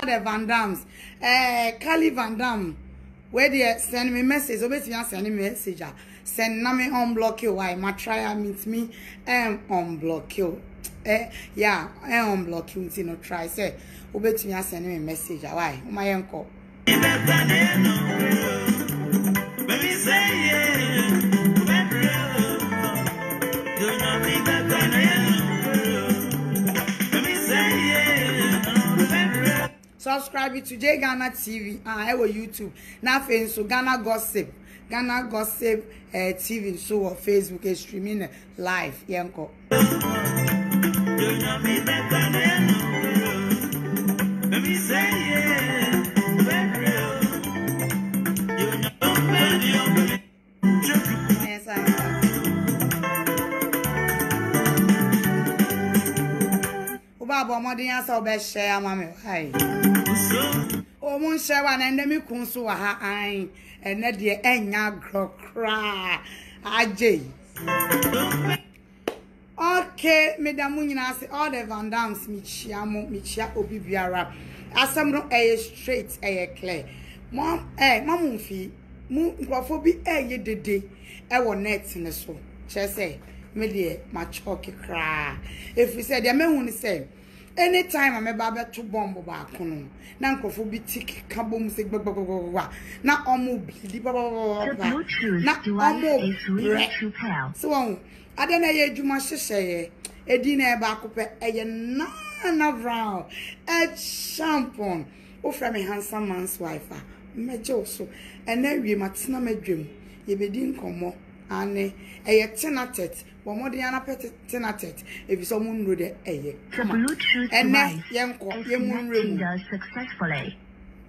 the Van Dams. Kali Van Dam. Where they send me message, obviously you send me message. Send me unblock you. Why? My try meet me unblock you. Yeah, unblock you. You know, try say. Obviously you send me message. Why? My uncle. Subscribe to J Ghana TV and YouTube. Now so Ghana Gossip TV so on Facebook is streaming live. Yanko. Baba modern answer be share mama hi o mun share wa na ndemi kun so wa ha an ene de enya grokra aje okay madam nyina say all the Van Dams mi chia obi biara asem no straight clear mom mamu fi mu nkrofo bi dede wo net ne so che say me de ma choke kra if we say de mehu ni say anytime I'm about to bomb back on na nkofo bi tik ka bom se gbaggbagwa na omo bleed na omo so on adena ye adwuma hyehye edi na e ba akopɛ eye na brown shampoo o fra me handsome man's wife meje so ena wie matena madwam ye bedi nkomo ane eye tenatet Wamodi yana pete tenatet if someone know the Bluetooth device successfully.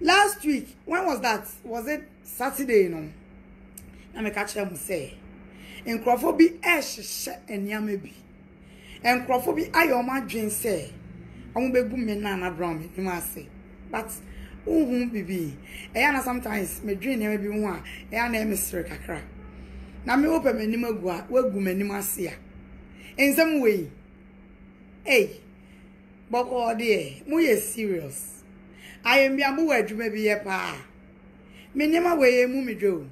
Last week, when was that? Was it Saturday? No, I me catch them say, and Crawford and Yamebi, and Crawford ayoma dream say, I won't be good men nana brown, you must say, but bibi, and sometimes me dream maybe one, and name is Kakra. Na me open me nima gua wagu me nima sia in some way boko de mu ye serious I am bia mu wadwuma bi ye pa me nima we mu me dwo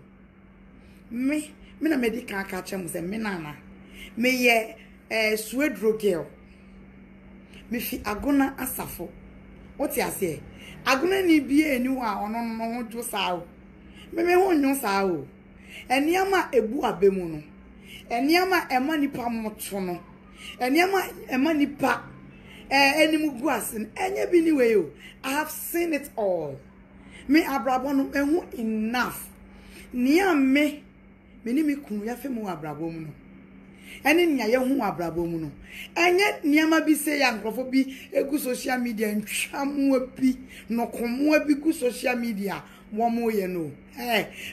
me na medical ka cha mu se me nana me ye swedro girl me fi agona asafo oti ase agona ni bia eni wa ono no ho dwo saa me ho nyo saa o Eniama ebu abemu no. Eniama ema nipa moto no. Eniama ema nipa enimu gu asen. Enye bi ni we o. I have seen it all. Me abrabo no ehu enough. Nia me ni me kunu ya fe mu abrabo mu no. Eni nia ye hu abrabo mu no. Enye niama bi se ya nkrofo bi egu social media ntwamu abi no komo abi gu social media. Womo ye no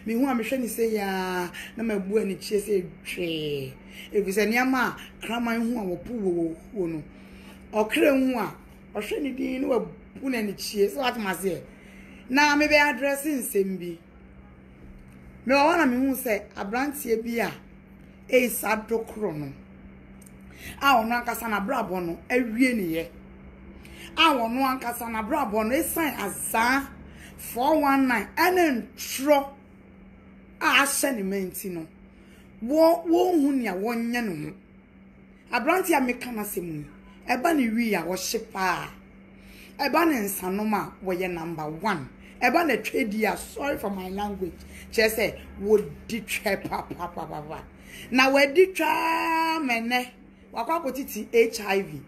me hu amhwe ni say ya na mabu ani chie say twe efise niama kraman hu a wopu wo no okra hu a ohwe ni din no wabu na ni chie so atmase na me be address nsem bi me wa na me hu say abrantie bi a sadokro no a ono ankasa na brabo no awie ni ye a ono ankasa na brabo no esan azan 419 and tro ni menti no wo hu ne a wonye no ho abranti ameka na semu eba ne wi a wo hyepa eba ne nsanoma wo ye number 1 eba na trade ya sorry for my language che say wo di twa papa na we di twa mene wakwa kotiti HIV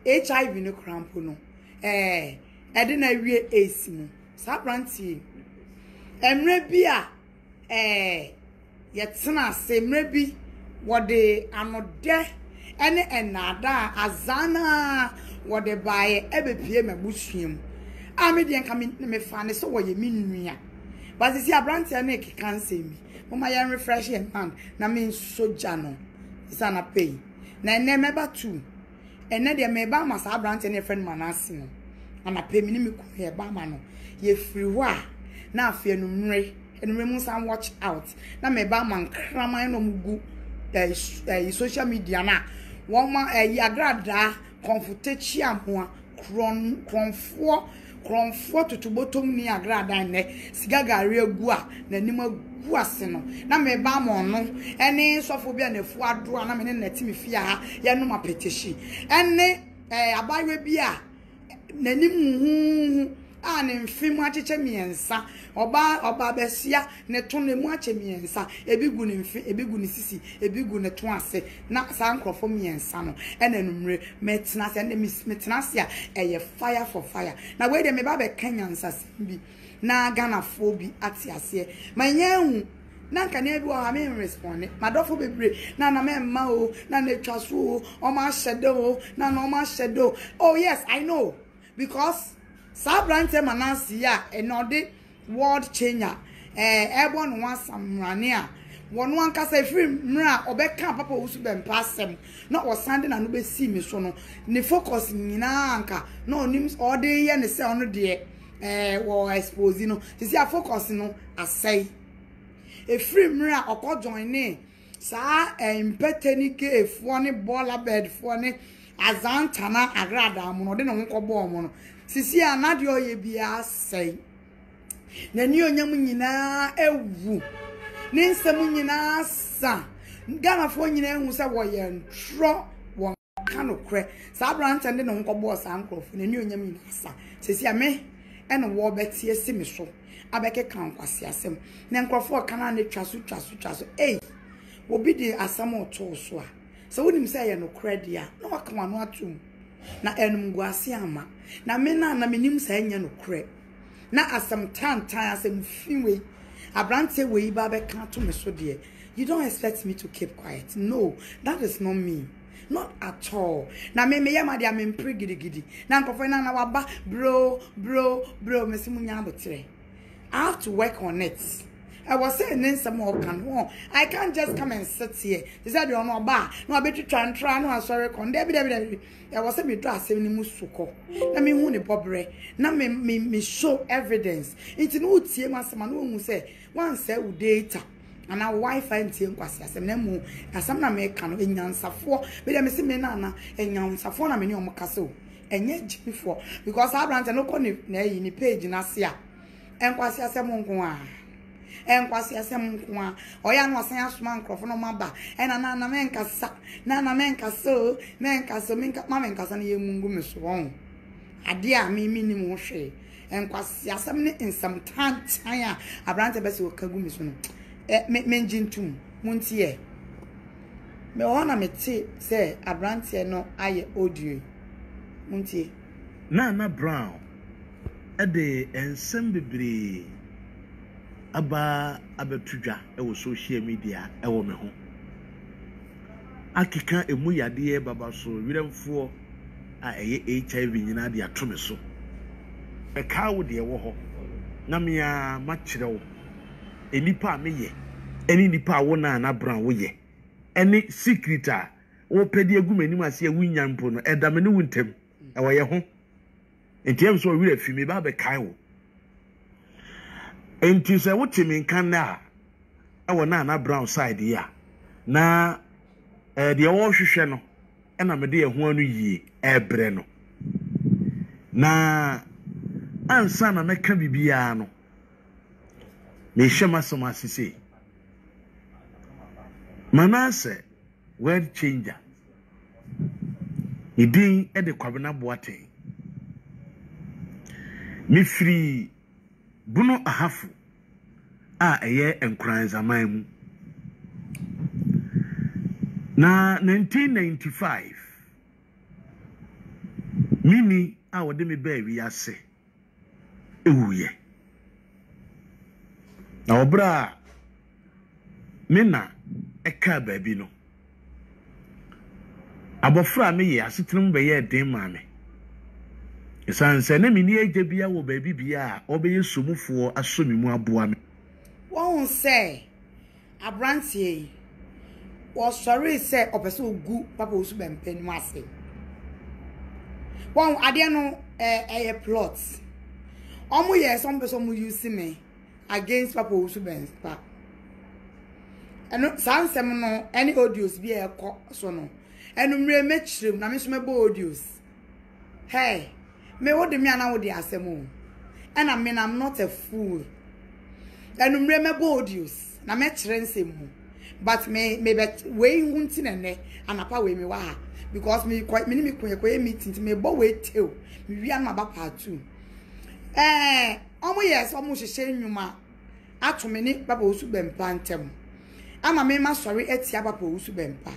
HIV no crampo no ede na wie AC mu sabranti emre bi a yetena se emre bi wode anode ene enada azana wode bae ebepie mabusuem me de nka me fa ne so wo ye minua but si abranti na ekika nsemi mama ya refresh your hand na me soja no sana pay na ene meba 2 ene de meba ma sa abranti na friend manasi no ana pay me ni me ku ye ba ma no ye free wa na afia no mre enumre mu san watch out na meba man kraman no mugu social media na won ma agrada comfortachia ho kronfo kronfo totobotom ni agradan ne sigagare agu a nanim agu ase no na me ba mo no ene sofo bia na fu ado na me ne natimi fia ha ye no mapetishi ene abawe bia nanim ne mfim acheche miensa oba besia ne to ne mu ache miensa ebigu ne mfi ebigu ne sisi ebigu ne to ase na sa nkrofo miensa no ena numre metena se ne metena se a eye fire for fire na we de me ba be kanyansa bi na Ghana fo bi ate ase manyahu na nka na bi o ha me respond madofo bebre na me ma o na twaso o ma shadow na no ma shadow. Oh yes, I know, because Sabrante Manasi ya enode world changer ebon one samrane a won wan kasa free mra obeka papa usu be mpasem na osande na no be si me so no ne focus nyina anka na onim ode ye ne se ono de wo expose no sisi a focus no asai free mra okọ join ne sa impetenike efo ne bola bed fo ne azantana agrada mo no de no nkobo mo no sisi anade oye bia sei nani onyam nyina ewu ne nsem nyina sa Ghana fo nyina ehu se wo ye ntro won kanokre sa branta de no nkobo sa nkrofo nani onyam nyina sa sisi ame ene wo betie simi so abeke kan kwase asem ne nkrofo kana ne twaso obi de asam oto so a so wonim se ye no kredia na wakama no atum na enum guase ama na me na menim sa enya no kre na asam tantan asam finwe abrante we ba be kan to me so de you don't expect me to keep quiet. No, that is not me, not at all. Na me yama dia me mpre gidigidi na nkofo na waba bro mesimu nya abotre. I have to work on it. I was saying in some more can I can't just come and sit here. They said you're no bar, no I bet you try no sorry con Debbie. I was saying me to 70 musuko. Na me who the pobre. Na me show evidence. It's no tea man who say one say data. And our wife and tea kwasi asem na mu asam na me kan enyansafo be dem se me na enyansafo na me ni omkaso enye jibifo because Abraham no ko ni page na se a enkwasi asem nko a enkwasi asem nko a oya no asan asoma nkrofo no maba ena na menkasa na menkaso menka ma menkasa na yemungu meso won ade a me ni mu hwe enkwasi asem ne ensam tan a Abraham be se okagu meso no menjintum muntie me wona meti say Abrante no aye audio muntie Nana Brown ede ensem bebre aba abetudwa e social media e wo me ho akika emu yade baba so wiremfo a eye HIV nyina de atome so e kawo de wo ho na me a ma kirewo enipa meye eni nipa wo na Brown wo ye eni secreta wo pedi agumanim ase a wunya mpo no edame ne wuntem e wo ye ho entiam so wi afi me ba be kai wo enti se wo timi kan na e wo na Brown side ya na de wo hwehwe no e na me de ho anu yie ebre no na ansa na meka bibia no me shema soma sisi Manase word changer idin e de kwabena boate me free buno ahafu a eye enkran zaman mu na 1995 mimi a wode me ba wi ase ewuye na obra mina eka baabi no abofra me ye asetrum be ye den maame esanse na mini eje bia wo baabi bia obeye somufo asomi mu aboa me won say Abrante was sorry say opeso ogu papa osu bempe no ase won ade no plot omo ye some person mu use me against papa osu bempa eno sansem no any audios bi ekọ so no enu mre mechirem na me so mebo audios hey Me wo de me ana wo de asemo. And I mean I'm not a fool. And remember audios. Na me kire nsem. But me bet we hunti nene anapa we me wa because me quite me meeting me bo we tell me wi an maba part 2 omo yes omo hye nnwuma ato me ni baba osu bempa ntem ama me ma sorry etia baba osu bempa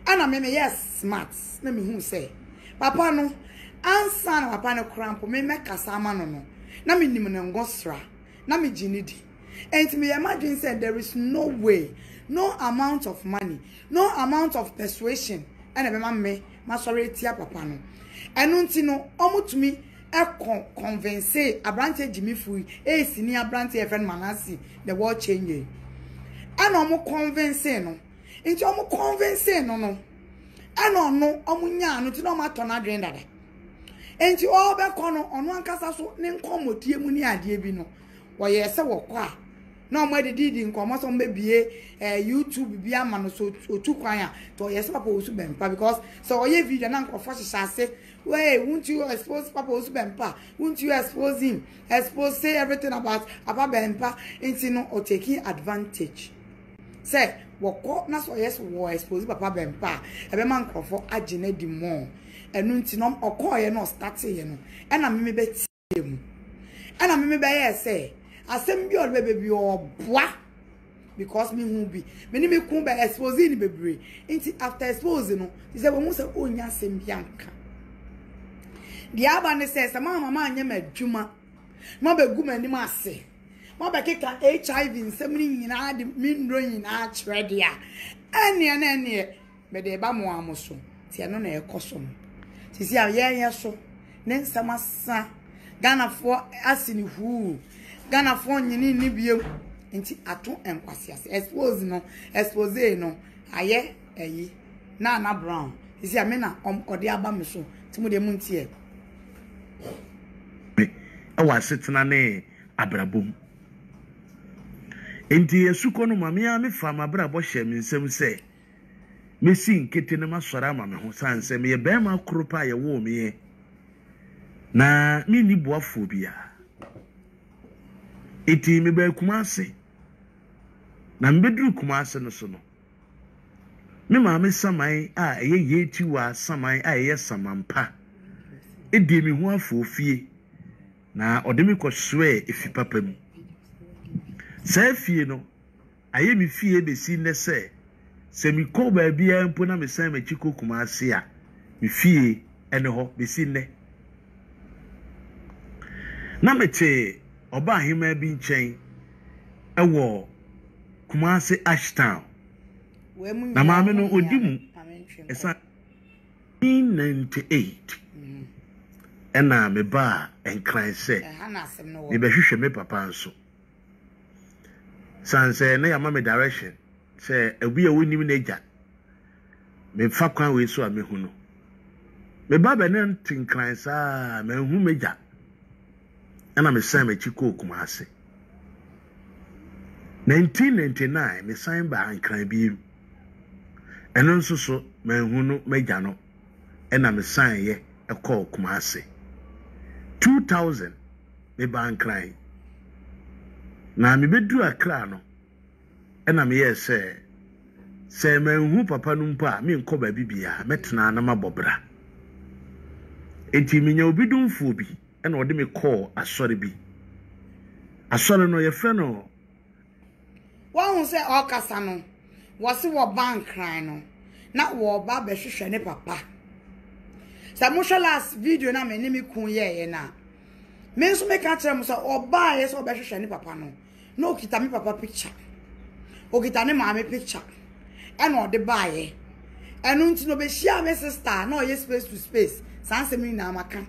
ana me yes smart na me hu say papa no ansa na papa no cramp me kasa ama no na me nim na ngosra na me ginidi and me imagine say there is no way, no amount of money, no amount of persuasion and be me ma sorry tia papa no enu nti no omo tumi e convince abrante Jimmy Fui senior abrante friend Manasi the world changing and omo convince no nti omo convince no and ono omo nya no ti no ma tona dwen dada enti o be kono ono ankasa so ne nkomodie mu ni ade bi no wo ye se wo kwa no mo didi nkomo so mbebie YouTube bia ma no so otu kwan a to yes papa osu bempa because so oye video na nkofo hyehyase wey won't you expose papa osu bempa won't you expose him say everything about papa bempa into no or taking advantage say woko na so yes wo expose papa bempa ebe man nkofo agene di mo enu ntinom okoye no start ye no na me betie mu na me be ye say asem bi or baby boa because me hu bi me ni me kun be expose ni bebre nti after expose no he say we mu say onya asem bi anka dia ba ne say mama anya madwuma mo be gu mani ma ase mo be keka HIV nsem ni nyina de mi ndro nyina akere dia ene na ene me de ba mo amoso ti eno na ekoso no ti si aye so ne nsama sa Ghana for asini hu Ghana for nyini ni biem nti ato enkwase ase expose no aye eyi na brown isi amena ode aba me so ti mo de mu ntie e wa setena ne abrabom enti yesuko no mame ya me fa mabrabo hye me nsem se mesi nkete ne masora ama me ho sanse me ye bema kropa ye wo me na mi ni boafo bia eti me ba Kumase na mbedru Kumase no so no me ma me saman a eye yeti wa saman a eye samampa edi me ho afofie na ode me koswe efi papa mu sa fie no aye me fie besi ne se mi ko ba bia mpo na me san ma chiko Kumase a me fie ene ho besi ne na mete oba hima bi nchen ewo Kumase Ashtown na maame no odimu esa 98 ena me ba enkran se me be hwehwe me papa nso sanse na ya ma me direction se ebi a wonim na eja me fa kwan we so a me hu no me ba be ne tinkran sa me hu meja ana me san me chiko Kumase 1999 me san ba ankran bi eno nso so me hu no meja no ena me san ye ekọ Kumase 2000 me ba ankran na me bedu Accra no ena me ye se me hu papa no mpa me nkọ ba bibia metena na mabobra enti me nya obidumfo bi ena ode me call asori bi asori no ye frɛ no won say okasa no wose wo bank cry no na wo ba be hwehwe ne papa sa mo last video na me ni me kun ye na me nso me ka kire mo so oba ye so be hwehwe ne papa no no kita me papa picture o kita ne maame picture ena ode ba ye enu nti no be share me sister na o ye space to space sanse mi na amaka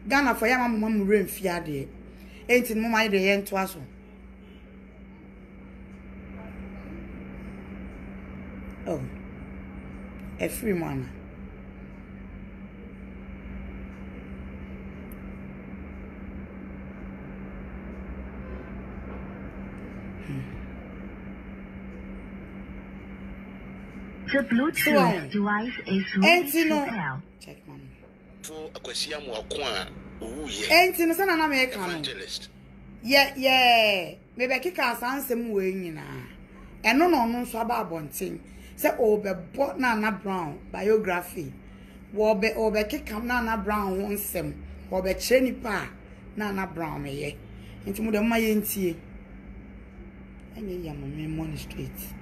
Ghana for ya mama mu remfi ade enti mo mai de ye nto aso oh a free man The Bluetooth device is ready to pair. Check man for Akwasi Amoako a enti no sana na me ka no yeah me be kika sansem we nyina eno no no so aba abonten se obebo Nana Brown biography wo be kika Nana Brown ho nsem wo be kire nipa Nana Brown me ye enti mu de ma ye ntie enye ya me money straight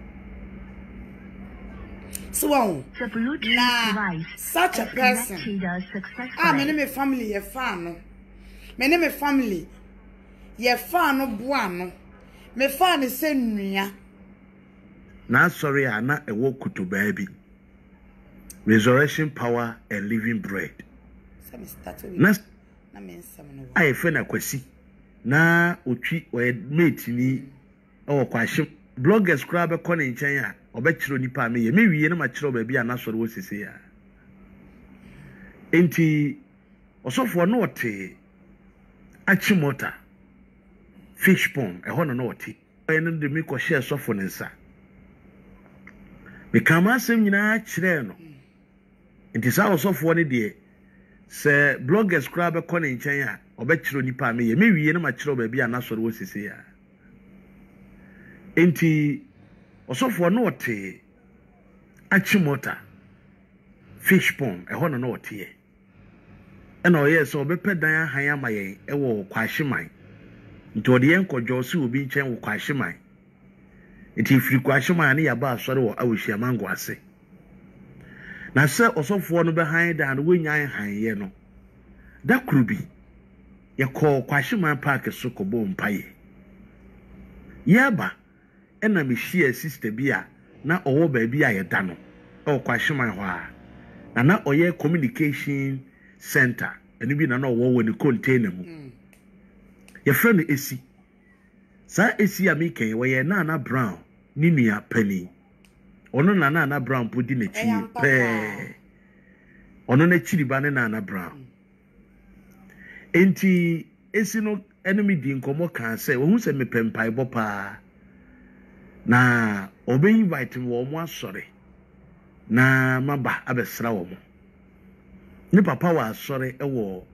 so The Bluetooth device such a person me family ye fan no me family ye fan no boa no me fan se nnua na sorry ana ewo kutuba bi resurrection power and living bread na me nsam no ai fe na Kwasi na otwi we mate ni o kwahye bloggers kura be kɔ ne nkyɛn a obɛkyerɛ nipa me ye me wie na ma kyerɛ ba bi a na sɔre wo sese ya enti osofo no ɔte achimota fish pond ɛhɔ no ɔte ɛno de me kɔ share sɔfo ne nsa me kama asɛm nyinaa kyerɛ no enti saa osofo ne de sɛ bloggers kura be kɔ ne nkyɛn a obɛkyerɛ nipa me ye me wie na ma kyerɛ ba bi a na sɔre wo sese ya enti osofo no ɔte achimota fish pond ɛhɔ no ɔte ye ɛna ɔyɛ sɛ ɔbɛpɛ dan ahan ama yɛn ɛwɔ kwahyeman nti ɔde yɛn kɔdwo si obi nkyɛn wɔ kwahyeman nti firi kwahyeman ne yaba asɔre wɔ awuhia mango ase na sɛ ɔsɔfoɔ no bɛhan dan no wɔnya han yɛ no da kuru bi yɛkɔ kwahyeman park so kɔbɔ mpaye yɛba ɛna me share sister bi a na ɔwɔ baabi a yɛda no ɛwɔ kwahyeman hɔ a na ɔyɛ communication center eni bi na no wo ni container mu ye friend esi sa esi a meken we ye Nana Brown ni nua pani ono na Nana Brown podi na chi pe ono na chiri ba ne Nana Brown enti esi no enemy di nkomo kan se wo hu se me pempai bo pa na obe invite wo mo asore na maba abesra wo mo ni papa wa sorry ewo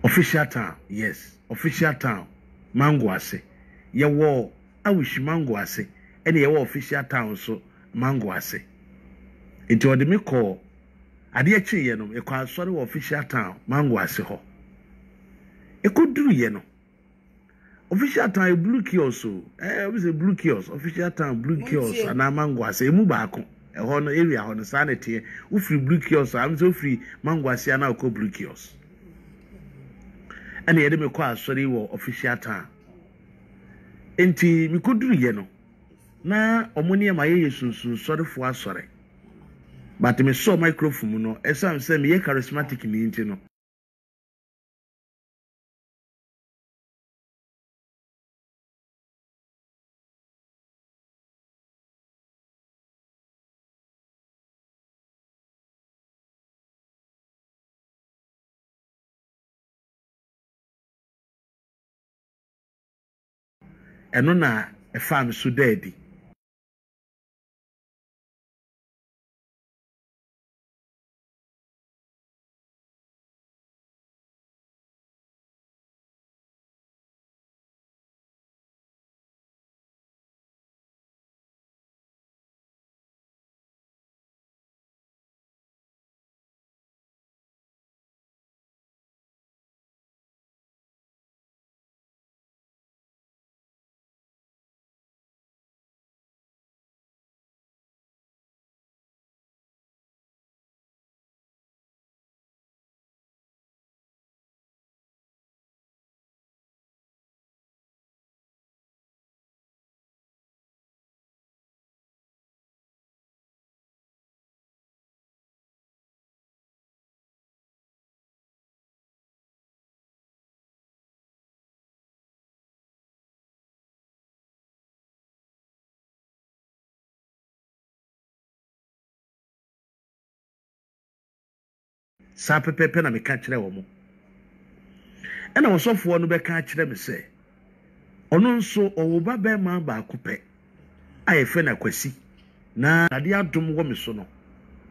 official town yes official town mango ase ye wo awishi mango ase ene ye wo official town so mango ase enti ode me call ade achi ye no e kwa sorry wo official town mango ase ho e ko duru ye no official town blue kiosk we say blue kiosk official town blue kiosk ana mango ase emu baako ehon area hon sanity u free blue kiosk am so free mango asia na ko blue kiosk ene yede me kwa asori wo official town enti mi koduru ye no na omoni e maye yesunsun sori fo asore but me so microphone no esam se me ye charismatic ni nti no eno na e fam so daddy sa pepepe na me ka kire wo mo ena osofo no be ka kire me se ono nso owo ba be ma ba akopɛ ayefe na Kwasi na ade adom wo me so no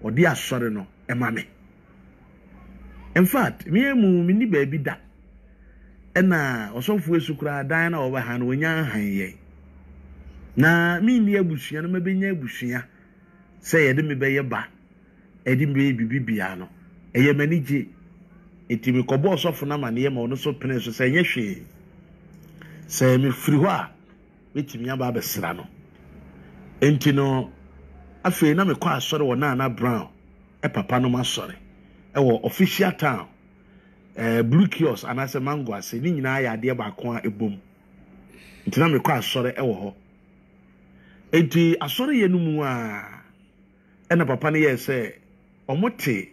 odi asɔre no ema me In fact, me ni baby da. Ena osofo esukura dan na oba han wonya han ye. Na mi ni abusua no mabenya abusua. Say ye de me beye ba. E de me bibibia no. Eye manije. Enti me kobo osofo na ma ne ye ma ono so pene so say nye hwe. Say me firi ho a metimi aba abesra no. Enti no afi na me kwa asore wo na Brown. E papa no ma sore. E wo official town. Blue kiosk and as a mango as ni nyina ya de ba ko a ebom ntina me kwa asore e wo ho enti asore ye no mu a na papa ne ye se omote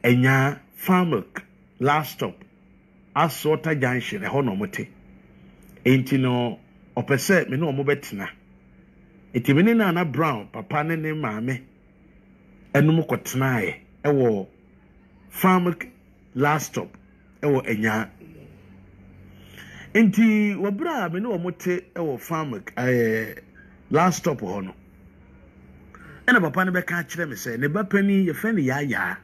enya farmwork last stop asota junction e ho no mote enti no opese me no omo betena enti me ne na Brown papa ne ne maame enum kotena e wo farmwork last stop ewo enya enti wabra me no omote ewo farm last stop ho no ena papa ne be ka kire me se ne ba pani ye fe ne ya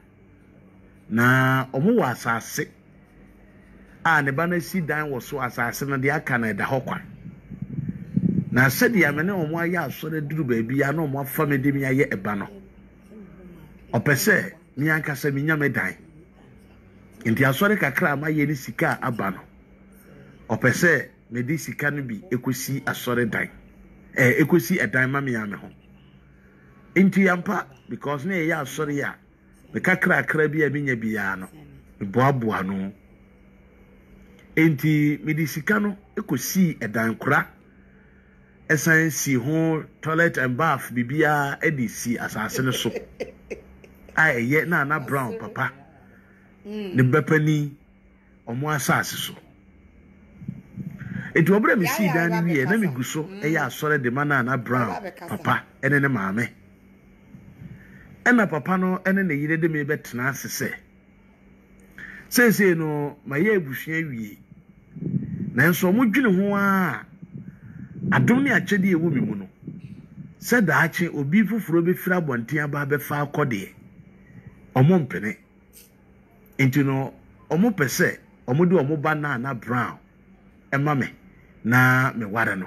na omo wa asase a ne ba na si dan wo so asase na de aka na da hokwa na se de ya me ne omo aya asore duru ba bia na omo afa me de mi aye eba no opese mi anka se mi nya me dan Inti asore kakra ma ye ni sika aba no. Opese me di sika no bi ekosi asore dan. Ekosi edan ma me ya me ho. Inti yampa because na ye asore ya. Me kakra kra bi nya biya no. Me boaboa no. Inti me di sika no ekosi edan kura. Esan si ho toilet and bath bibia edisi asase no so. Ai ye na Brown papa. Ne bepani omo asase so etu obere mi si dan ni na mi guso eya asore de mana na Brown papa ene ne maame ena papa no ene ne yire de me betena asese sense no maye abusua wie na nso omo dwene ho a adom ne akyede ewo mi mu no se daache obi fufuro be fira bonten aba be fa akode omo mpene Enti no omo pese omo de omo ba na Brown ema me na me ware no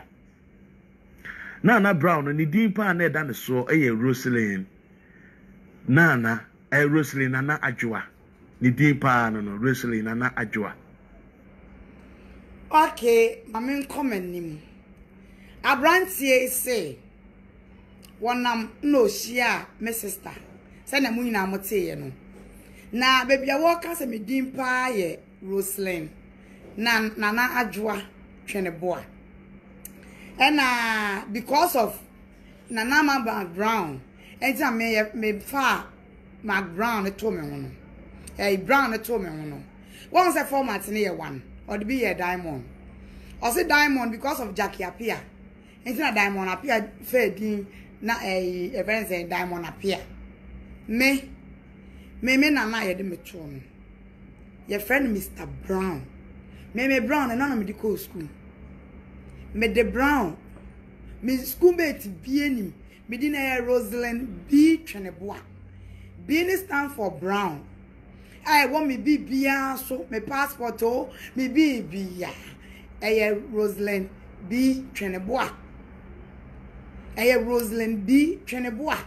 na Brown no ni din pa na eda ne so Roselyn na Roselyn na Adwoa ni din pa no Roselyn na Adwoa. Okay, mama comment nim abrantie say wonam no shia me sister say na munyina moteye no na baby awoka se me din pa ye Roselyn na Adwoa Tweneboa and because of Nana background enta me fa Brown to me no Brown to me no once a format near one or the be a diamond or say diamond because of Jackie appear enta diamond appear fair din na event say diamond appear me Nana ye de me to no your friend Mr. Brown me Brown and none of medical school me de Brown me school mate be any me dinna Roselyn B Tweneboa B stand for Brown I want me be bia so me passport oh me be bia Roselyn B Tweneboa Roselyn B Tweneboa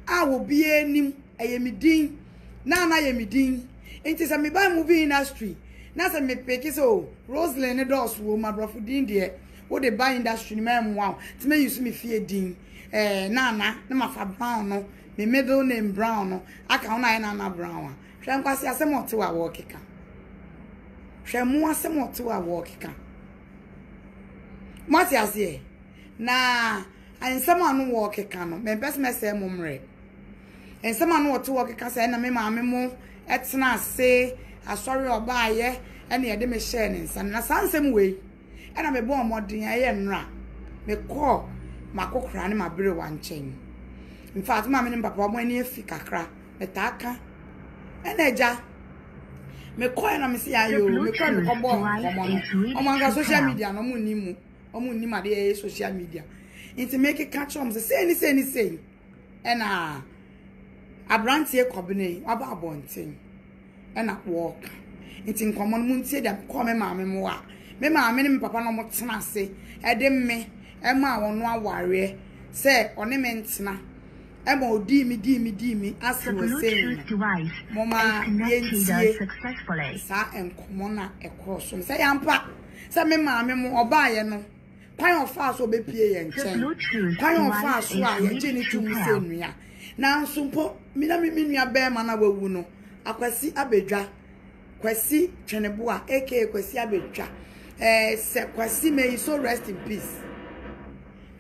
I will be any me din na ye me din enti se me buy movie industry na se me pick so Roselyn ne dos wo ma brofo din de wo de buy industry me wow ti me use me fie din na ma fa Brown no me middle name Brown no aka ho na Brown a hwe nkwase asem ote wa wo keka hwe mu asem ote wa wo keka mati ase na ansem anu wo keka no me pese me se mumre ensem anu ote wo keka se na me maame mu etena ase asori oba ye ene ye de me share ne nsa na sansem we ena me bo omodin aye nra me call makokra ne mabere wanchen in fact maame ne papa mo ene afi kakra etaka ena eja me call na me say ayo me call me kobo omanga social media no mu nimu omu nima de social media inti make catch on say ena abrantie kobene aba abonten ena walk nti nkomo no muntie da ko me maame mo a me maame ne me papa no mo tena ase e de me e ma wono aware se one me ntena e ma odi mi as we say mama yentie successfully. sa enkomo na ekro so se yampa se me maame mo obaye no kwan ofa so be pie ye nchen kwan ofa so a ye gini tumi se nua na nso mpo mi na mi nua be ma na wawu no akwasi abedwa kwasi twenebo a aka kwasi abedwa se kwasi may so rest in peace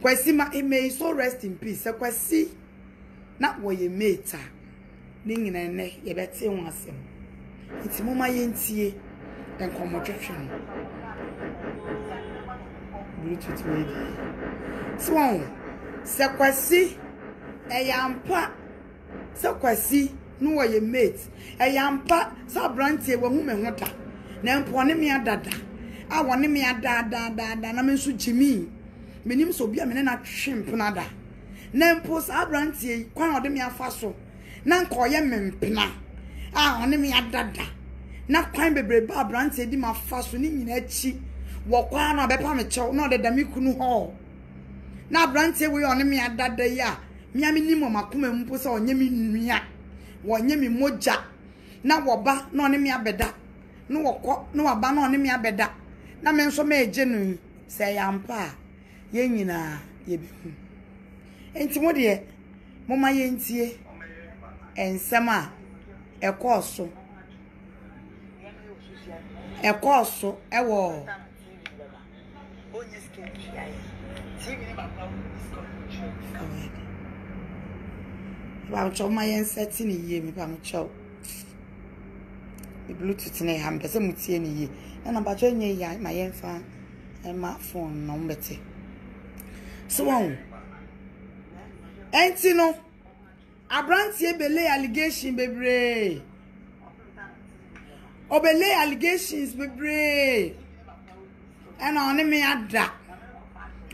kwasi may so rest in peace se kwasi na wo ye mate ni nyina ne ye bete ho asem nti moma ye ntie enkomo twetwe no Bluetooth radio so se kwasi eyampa se kwasi no wo ye mate eyampa sa brantie wo hu me hota na mpo ne me adada a wone me adada na me nso jimi menim so bia me na twempo na da na mpo sa brantie kwan ode me afa so na nko ye mempena a wone me adada na kwan bebre ba brantie di ma fa so ni nyina chi wo kwa na bepa me chew na ode da me kunu ho na brantie we one me adada ya mia me nimo makoma mpo so onye me nua wonye me moja na woba na one me abeda no wokọ no waba na one me abeda na me nso me eje nu se yampa ye nyina ye bi hu enti mo de mo ma ye ntie ensem a ekoso ewo onye sketch ya TV ni baba ba cho ma yen setting ye mi ba mo cho the Bluetooth na ham pese mutie ni ye na ba cho nye ya ma yen fa ma phone no mbete so won enti no abrantie bele allegation bebre obele allegations bebre and on me ada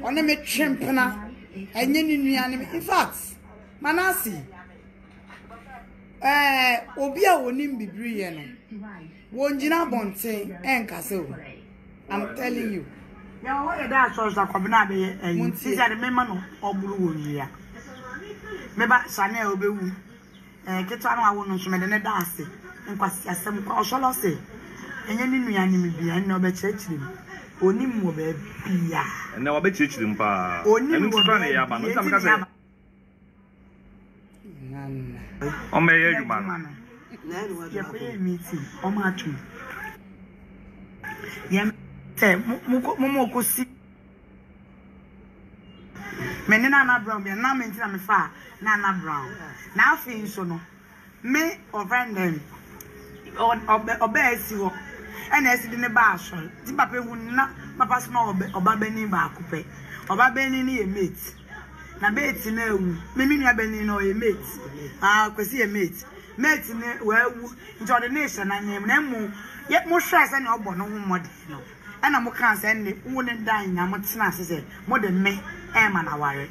on me twempena enye ni nuane in fact manasi obi a wonim bibiri ye no wonjina bonten enkase o I'm telling you ya wo ye da so so kwabena be eyin ti ya de mema no oburu wonria meba sane obewu keto anu awo no so me de ne da ase nkwasi asem kwa osolo se enye ni nuane mi bia na obechechiri onim wo be bia na obechechiri mpa onim wo na ya ba no tam ka se nana o me ye juma na ru wa ya pe meeting o ma tu ya te mo ko si menina na brown bia na mentina me fa na brown na afi so no me offend obe esi ho ena esi de ne ba aso ti papa hu na papa so na oba bani ba akupe oba bani ni ye mate na mate na ewu me nua bani na o ye mate kwesi ye mate ne wa ewu nti ode ne hye na nyem na mu ye mo hwe ase na obo no ho mode no ena mo kan se ne wo ne dan na mo tena ase se mo de me ma na ware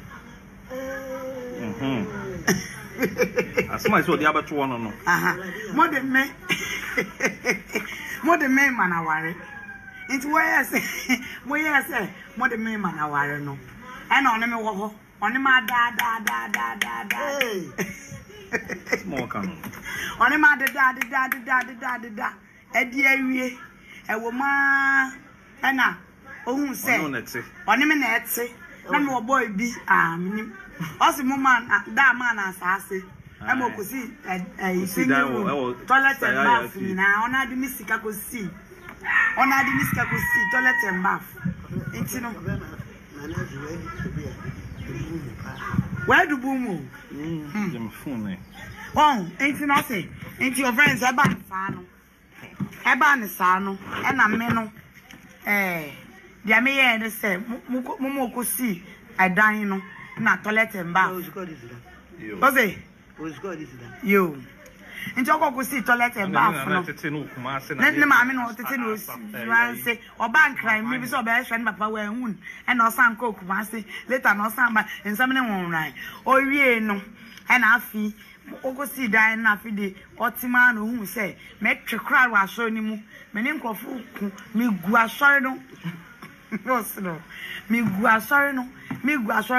asma so di abeto wono no aha mo de me ma na ware nti wo yes mo de me ma na ware no ena one me wo ho one ma da small can one ma da edi awie e wo ma ena ohun se one me na ete na me wo boy bi minim osi mo man da man asase e mo ko si toilet and bath na ona di misika ko si toilet and bath enti no where do boom dem phone enti no say enti your friends e ba ne sa no e na me no dia me ye ne say mo ko si adan no na toilet and bath ose yo nti okoko si toilet and bath no ne ma me no tete no wan say oba nkran mi bi so oba ehwe ne papa wa ehun e na osan ko kuma say later na osan ba nsam ne won ran o wie no e na afi ogosi dan na fide otima no hu say me twekra wa so ni mu me ne nkofo ku me gu asori no no me gu asori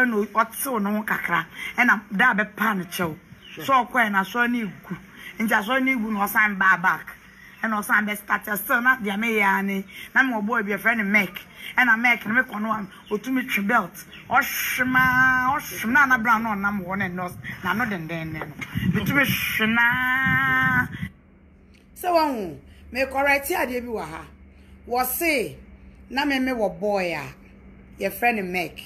no otew no kakra e na da be pa no chew so kwa na so ni gu nja so ni gu no san back and also I'm start still not the American. Na my boy be a friend Mac, and I make and make one or to me belt. Or shma na brown on number one and not then. To me shna. So on me correct here dey be wa ha. Was say na me wo boy a your friend Mac.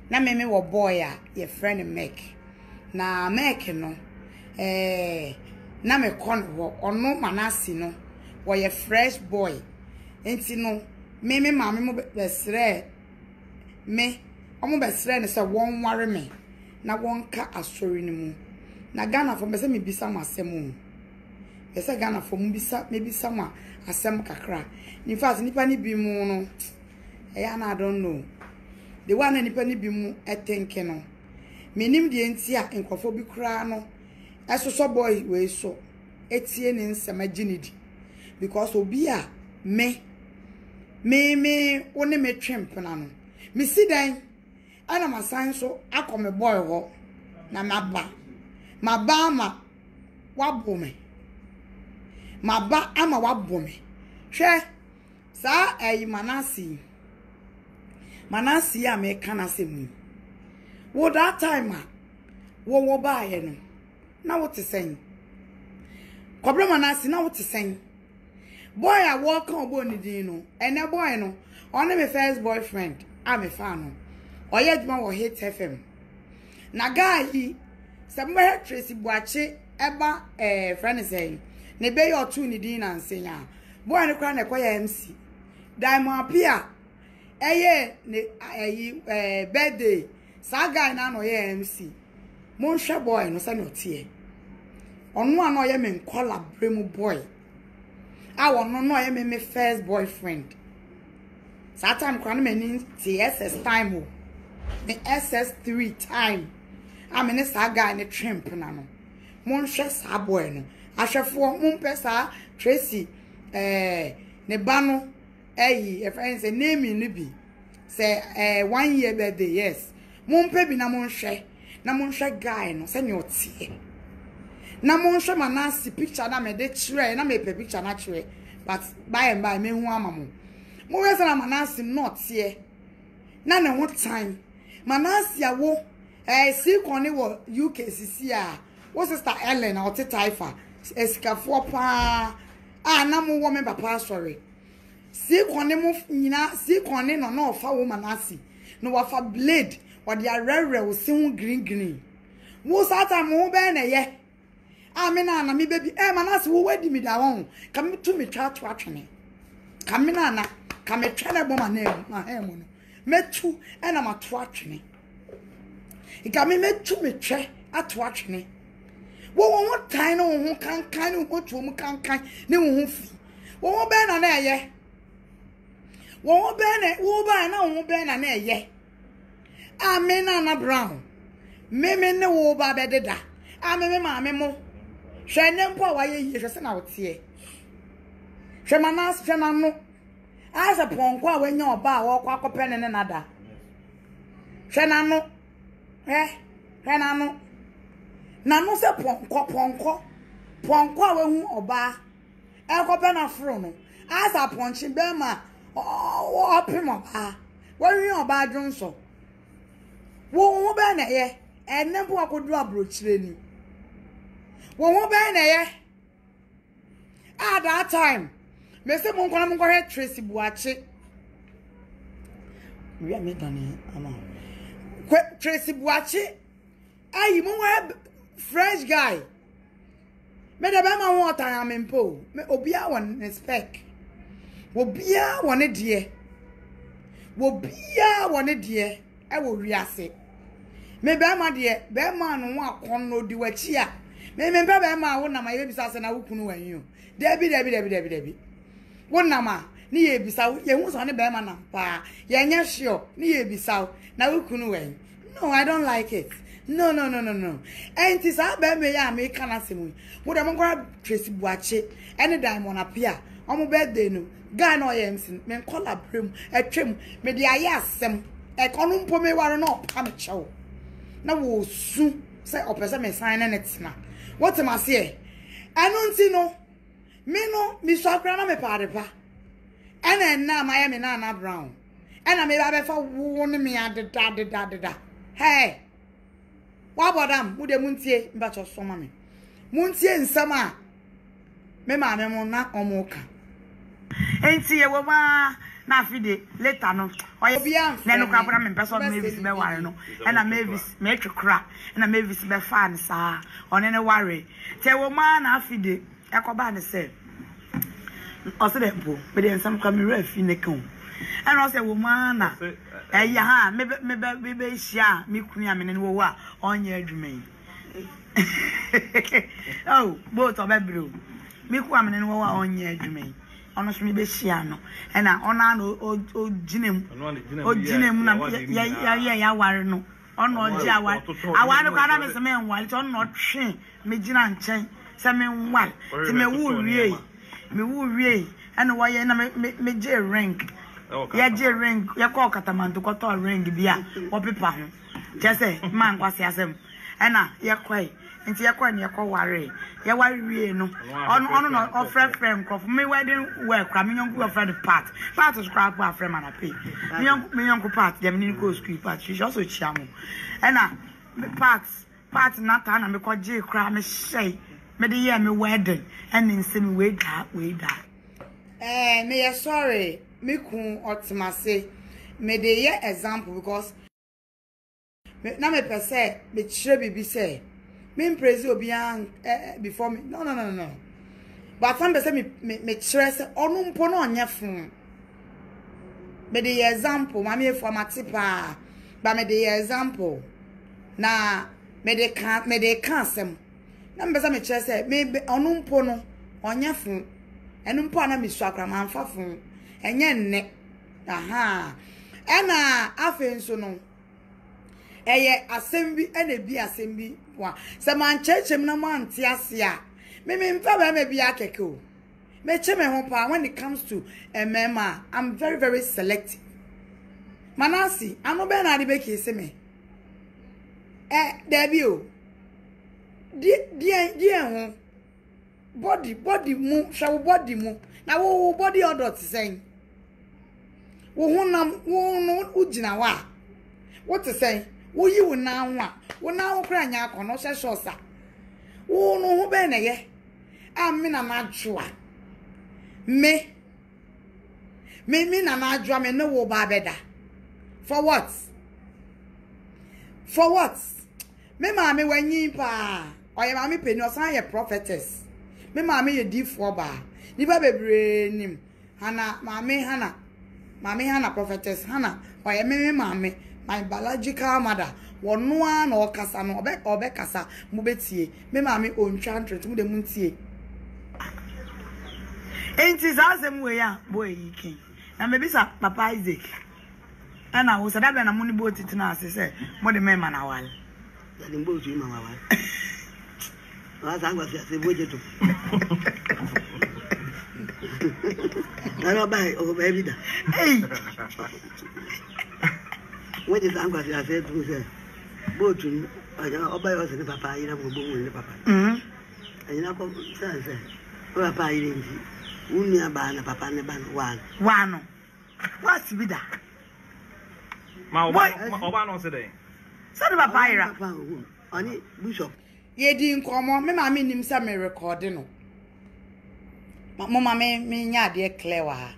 Na me wo boy a your friend Mac. Na Mac no na me kon wo ono manasi no wo ye fresh boy enti no me maame mo besre me omo besre ne se won ware me na won ka asori ni mu na Ghana fo be se me bisa masem be se Ghana fo mu bisa me bisa ma asem kakra in fact nipa ni bi mu no na I don't know the one nipa ni bi mu etenke no menim de enti a enkofo bi kura no eso so boy we so etie ne nsema ginidi because obi a me one me twemp na no me si dan ana masan so akome boy ho na maba ma wabo me maba ama wabo me hwe sa manasi a me kana semu wo that time a wo ba ye no na what is saying Kobra manasi na what is saying boy I walk on boni dino and a boy no only my first boyfriend I'm a fan or yet man will hate FM na guy he somewhere Tracy Buachi eba friend is saying ne be your two ni din and say ya boy no kra na kwaya MC Diamond appear ne birthday sa guy na no ye MC mon hwe boy no say no tie onu ano ye me nkola bremu boy awo no ye me first boyfriend that time kwa no me TSS time o the SS3 time amene sa guy ne trimp na no mon hwe sa boy no ahwefo mon pesa Tracy ne ba no e friend say name ni bi say 1 year birthday yes mon pe bi na mon hwe guy no say no tie na mon hwe manasi picture na me de chire na me pe picture na chire but by and by me hu amamo mo we say na manasi not tie na ne ho time manasi awo si kone wo UKCC a wo sister Ellen or Taifa esikafo pa na mo wo me papa sorry si kone mo nyina si kone no na ofa wo manasi no wafa blade wo de arere wo si hu green wo sata mo be na ye amina na mi baby manasi wo wadi mi da won kam to me twa to atwene kamina na kam twene bo na hemu no metu na ma to atwene ikame metu me twe ato atwene wo tan no ho kankan no to mu kankan ne wo fi wo be na eye wo ba na wo be na eye amina na brown me ne wo ba be deda ameme maame mo hwe ne mpo wa ye hwe se na wo tie hwe manas hwe na no asa ponko a wanya oba a wo kwa akopɛ ne nada hwe na no hwe na no se ponko a wehu oba akopɛ na fro no asa ponchi be ma o opim oba wehu oba dwonso wo be na ye enne mpo akodu abrochire ni wo be na ye at that time me say mon kono mon ko Tracy Buachi we are done ama Tracy Buachi ayi mon we fresh guy me da ba ma ho otan amempo me obia won respect obia won de e wo wiase me ba ma de be ma no akon no di wachi a me ba ma wo na ma ye bisa se na wo kunu wanyu debi wonama ni ye bisawo ye hu so ne be ma na pa ye nya sure ni ye bisawo na wo kunu wen no I don't like it No. And tis a baby, I make an assembly. Would I grab Tracy Boache, any diamond appear on my birthday? No, Guy no Yamson, men call up him, a trim, maybe I ask them, a column for me were not amateur. Now will soon say, or person sign and it's now. What am I say? I don't see no. Me no, Miss Socrana me paripa. And then now Miami Nana Brown. And I may have ever warned me at the da. Hey, what about them? Would the Muntie, but your son, mammy? Muntie in summer. Me mamma mona or mocha. Ain't see a woman, na fide, later no. Or you be young, then no crab and person mavis be no. And I mavis make a crack, and I mavis be fan, sir, on any worry. Tell woman, I fide, Ecoban said. Also, but then some come ref in the comb. And also, woman, eh, maybe share me cream and war on your domain. Oh, both of every me come and war on your domain. Honestly, be shiano, and I honor old Jinem, ya warno. On no jawa. I want to gather as a man while it's on not train, me gin and chain, some one, to me woo re, and why me j ring. Ya j ring, ya call Cataman to cut a ring, beer, or pepper. Just say, man, was yasem, and ya quay, and ya quay, ya call worry. Ya worry, no, on friend, crop me wedding work, coming on good friend part is crap, our friend and I pay. Me uncle part, the Minico school part, she's also charming. And parts not and because J cram say, me the year me wedding, and in same way that. Me sorry, me kun otima say, me the year example because now me per se, me chire be say. Me praise obian before me. No. But some say me stress onu mpo no nya fun. Me the example, mama for matipa. But me the example. Na me the can sem. Na me say me stress me onu mpo no onya fun. Enu mpo na me swakra man fa fun. Enye nne. Aha. Ena afen so no. Eye assembly ene bi assembly wa se man chechem na man tiasia me mfa ba me bi akeke o me che me ho pa when it comes to MMA I'm very very selective manasi anu be na de be ke se me there bi o di ho body mu shawo body mu na wo body odor ti sen wo hunam wo no ugina wa what to say wo yi wo na nwa wo na wo kra nya akono hye wo no ho be na ye amina na adwoa me na adwoa me no wo ba beda for what me ma me wanyi pa oye ma me peni osan ye prophetess me ma me ye difo ba ni ba bebre nim hana ma me hana prophetess hana oye me ma me my biological mother wonua na okasa no obe kasa mu betie me ma me ontwa ntrent mu de mu ntie enti zasem we ya boy yikin na me bisa papa Isaac ana wo sada be na mu ni bo titina ase se mo de me ma na wal ya de mbo tu ma wal wa sa ngwa se boje to na ba o be vida what is angwa se ase tu se botu aja oba yo se ni papa ira mo bo ni papa ayina ko se papa ira ndi uni abana papa ne ban wano what's vida ma oba no se dey so the papa ira papa oni bishop ye di nkomo me ma me nim se me record no mo ma me nya de clear wa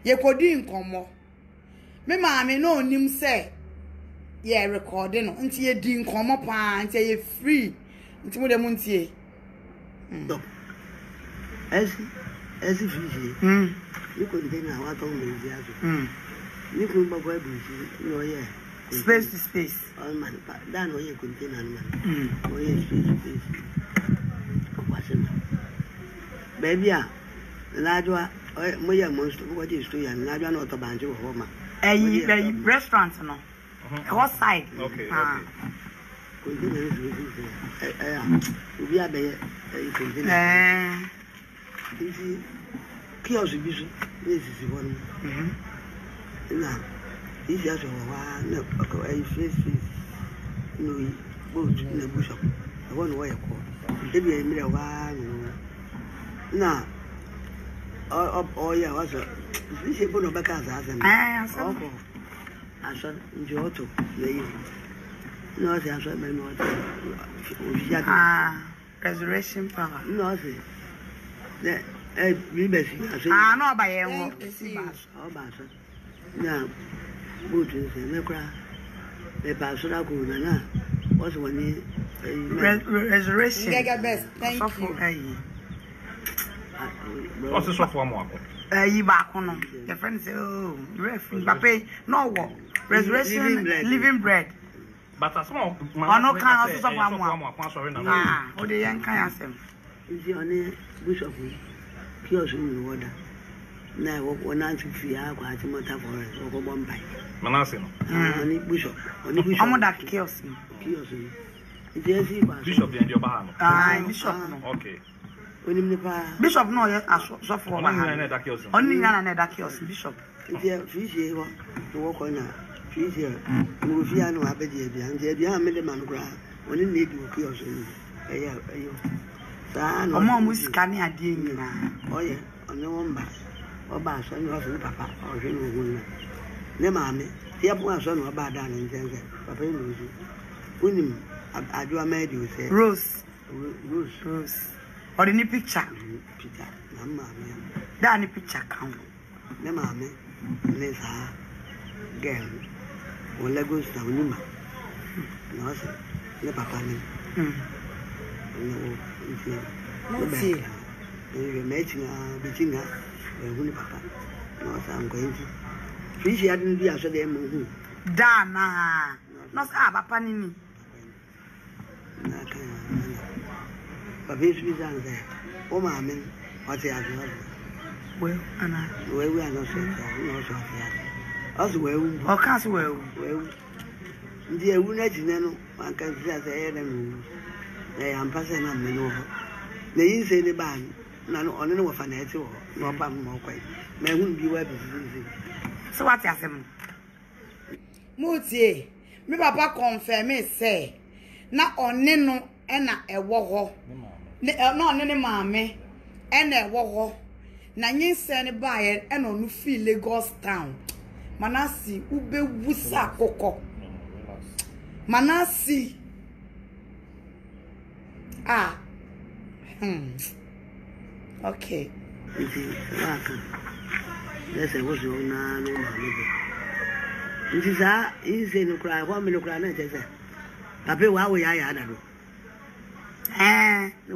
ye kodi nkomo me ma me no nim se ye record no nti ye di nkomo pa nti ye free nti mo de mo ntie esi free you could be na wa to me ji aso you could ba kwa bi no ye space to space all man pa dan no ye container man no ye space kwasema baby a lajwa mo ye mo sto ko ji sto ya lajwa na to banjo ho ma restaurant no outside okay container we are there. Eh. This kiosk is one. Now, this is one. I face no boat in the bush. I want way. Maybe I made a one. Now, oh, yeah, what's it? This is one of the cars. I saw Giotto. No, I saw my resurrection power. No, we basically. No, by a now, boot is a cry. The pastor could what's one resurrection. Best. Thank you. What's the software more? You back on the friend say, oh, Papa, no war. Resurrection, living bread. But a small no kind of software. Oh, the young kind of them. Is the only bishop kiosk in the water. Now, one answer for you, quite a matter for us, or one by Manasseh. Only bishop, I'm that kiosk. Bishop and your bar. Bishop. Okay. Bishop, no, yes, I saw for only another kiosk. Only another kiosk, Bishop. It's a fish here to walk on a fish here. Mufiano Abedi, and the made a man cry. Only need to kiosk. Mom was scanning a dean. Oh, yeah, on the one bass. Or bass, and was with Papa or Jim. Ne mammy, the up one son of bad down in Jensen. Papa knows you. Winning, I do a maid, you say. Rose. Or any picture. Peter, Mamma, Danny picture count. Ne mammy, Miss Ha, girl, or Legos Taunima. No, sir, ne papa. No, see. You're making between her, and Papa. No, I'm going to. Fish hadn't be after them. Dana, not Papa Nini. But this is there. Oh, mammy, what's the other? Well, Anna, where we are not so no so as well, or Caswell. Well, dear, we let you know, one can say, they am passing on me over. They say the band, none on any financial, no pam more quite. May wouldn't be well. So what's happening? Mutie, me papa confirm me say, na onne no ena ewo ho. No onne ne maame ena ewo ho. Na nyinse ne baaye ena onu fi Lagos town. Manasi ube wusa kokko. Manasi. Ah. Okay. Yes, I was on no mammy. This is a easy no cry, 1 minute cry, and I said, Papa, why we are no,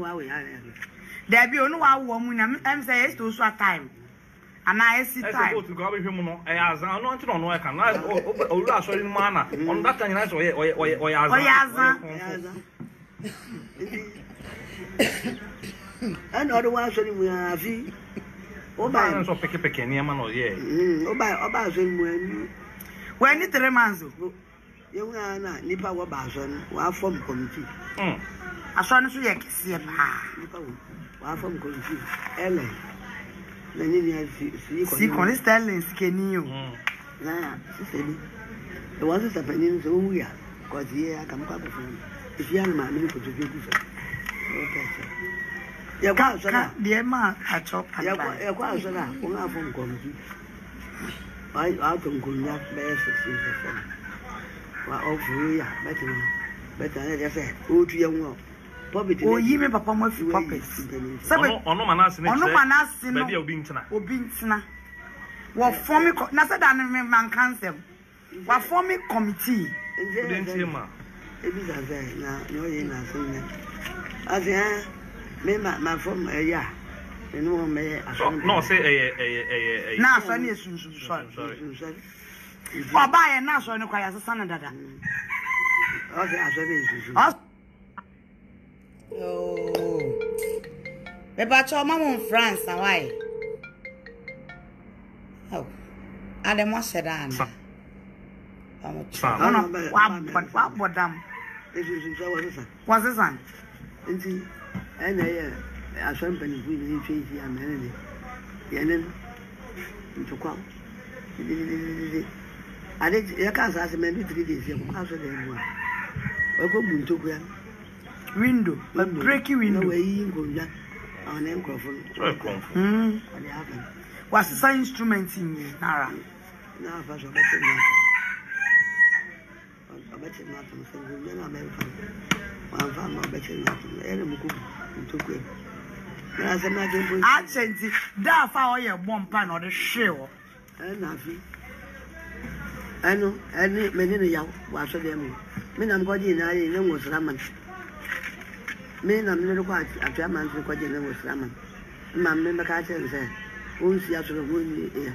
why we are there be no woman, I'm saying to short time. And I see time to go with him. I don't know. I can not sorry, manner on that time. And other ones we are see. Oh, by so pick near man or yeah. Oh, by when it reminds you, you are not Nipa Wabason, one from committee. I saw no see one from committee. Ellen. Then you see, Constance can you? Nah, the ones that happening so we are, because here I come up with if young man put to do so. Yeah, quite so dear man, I chop. Yeah, quite so now, one from committee. I out on Gunyak bear 16%. Well, oh, better, I just said, oh, to young. Oh, you may papa more for puppets. Oh, no, Manasseh, maybe you'll be in what for me, nothing than man cancer. What for me committee? It is a very now, no, you're not saying that. As my form, yeah. No, may no say now, son is sorry. Or buy a national requires a son of that. Okay, oh, but your mom in France, and why? Oh, I don't want to What them? Was this one? Nti ena ye aswan panifu ni twezi amene yenen ntokwa ade ya ka sa se mendu 3 days ya ko aso de mu a ko buntokwa Window, a breaky window. No way ngonja on enkrofo ade happen Was the instrument in Nara? na fa so better not to say we na me fa one fa no better not to ere mu ko buntokwa na se na je bo Achenti da fa oye bompa na ode hwe na fi ano ani me ne ya wa so de mu me na ko ji na ye ne wo sraman me na me ne ko atwa man ko ji ne wo sraman ma me me ka che se o si aso ko ni ya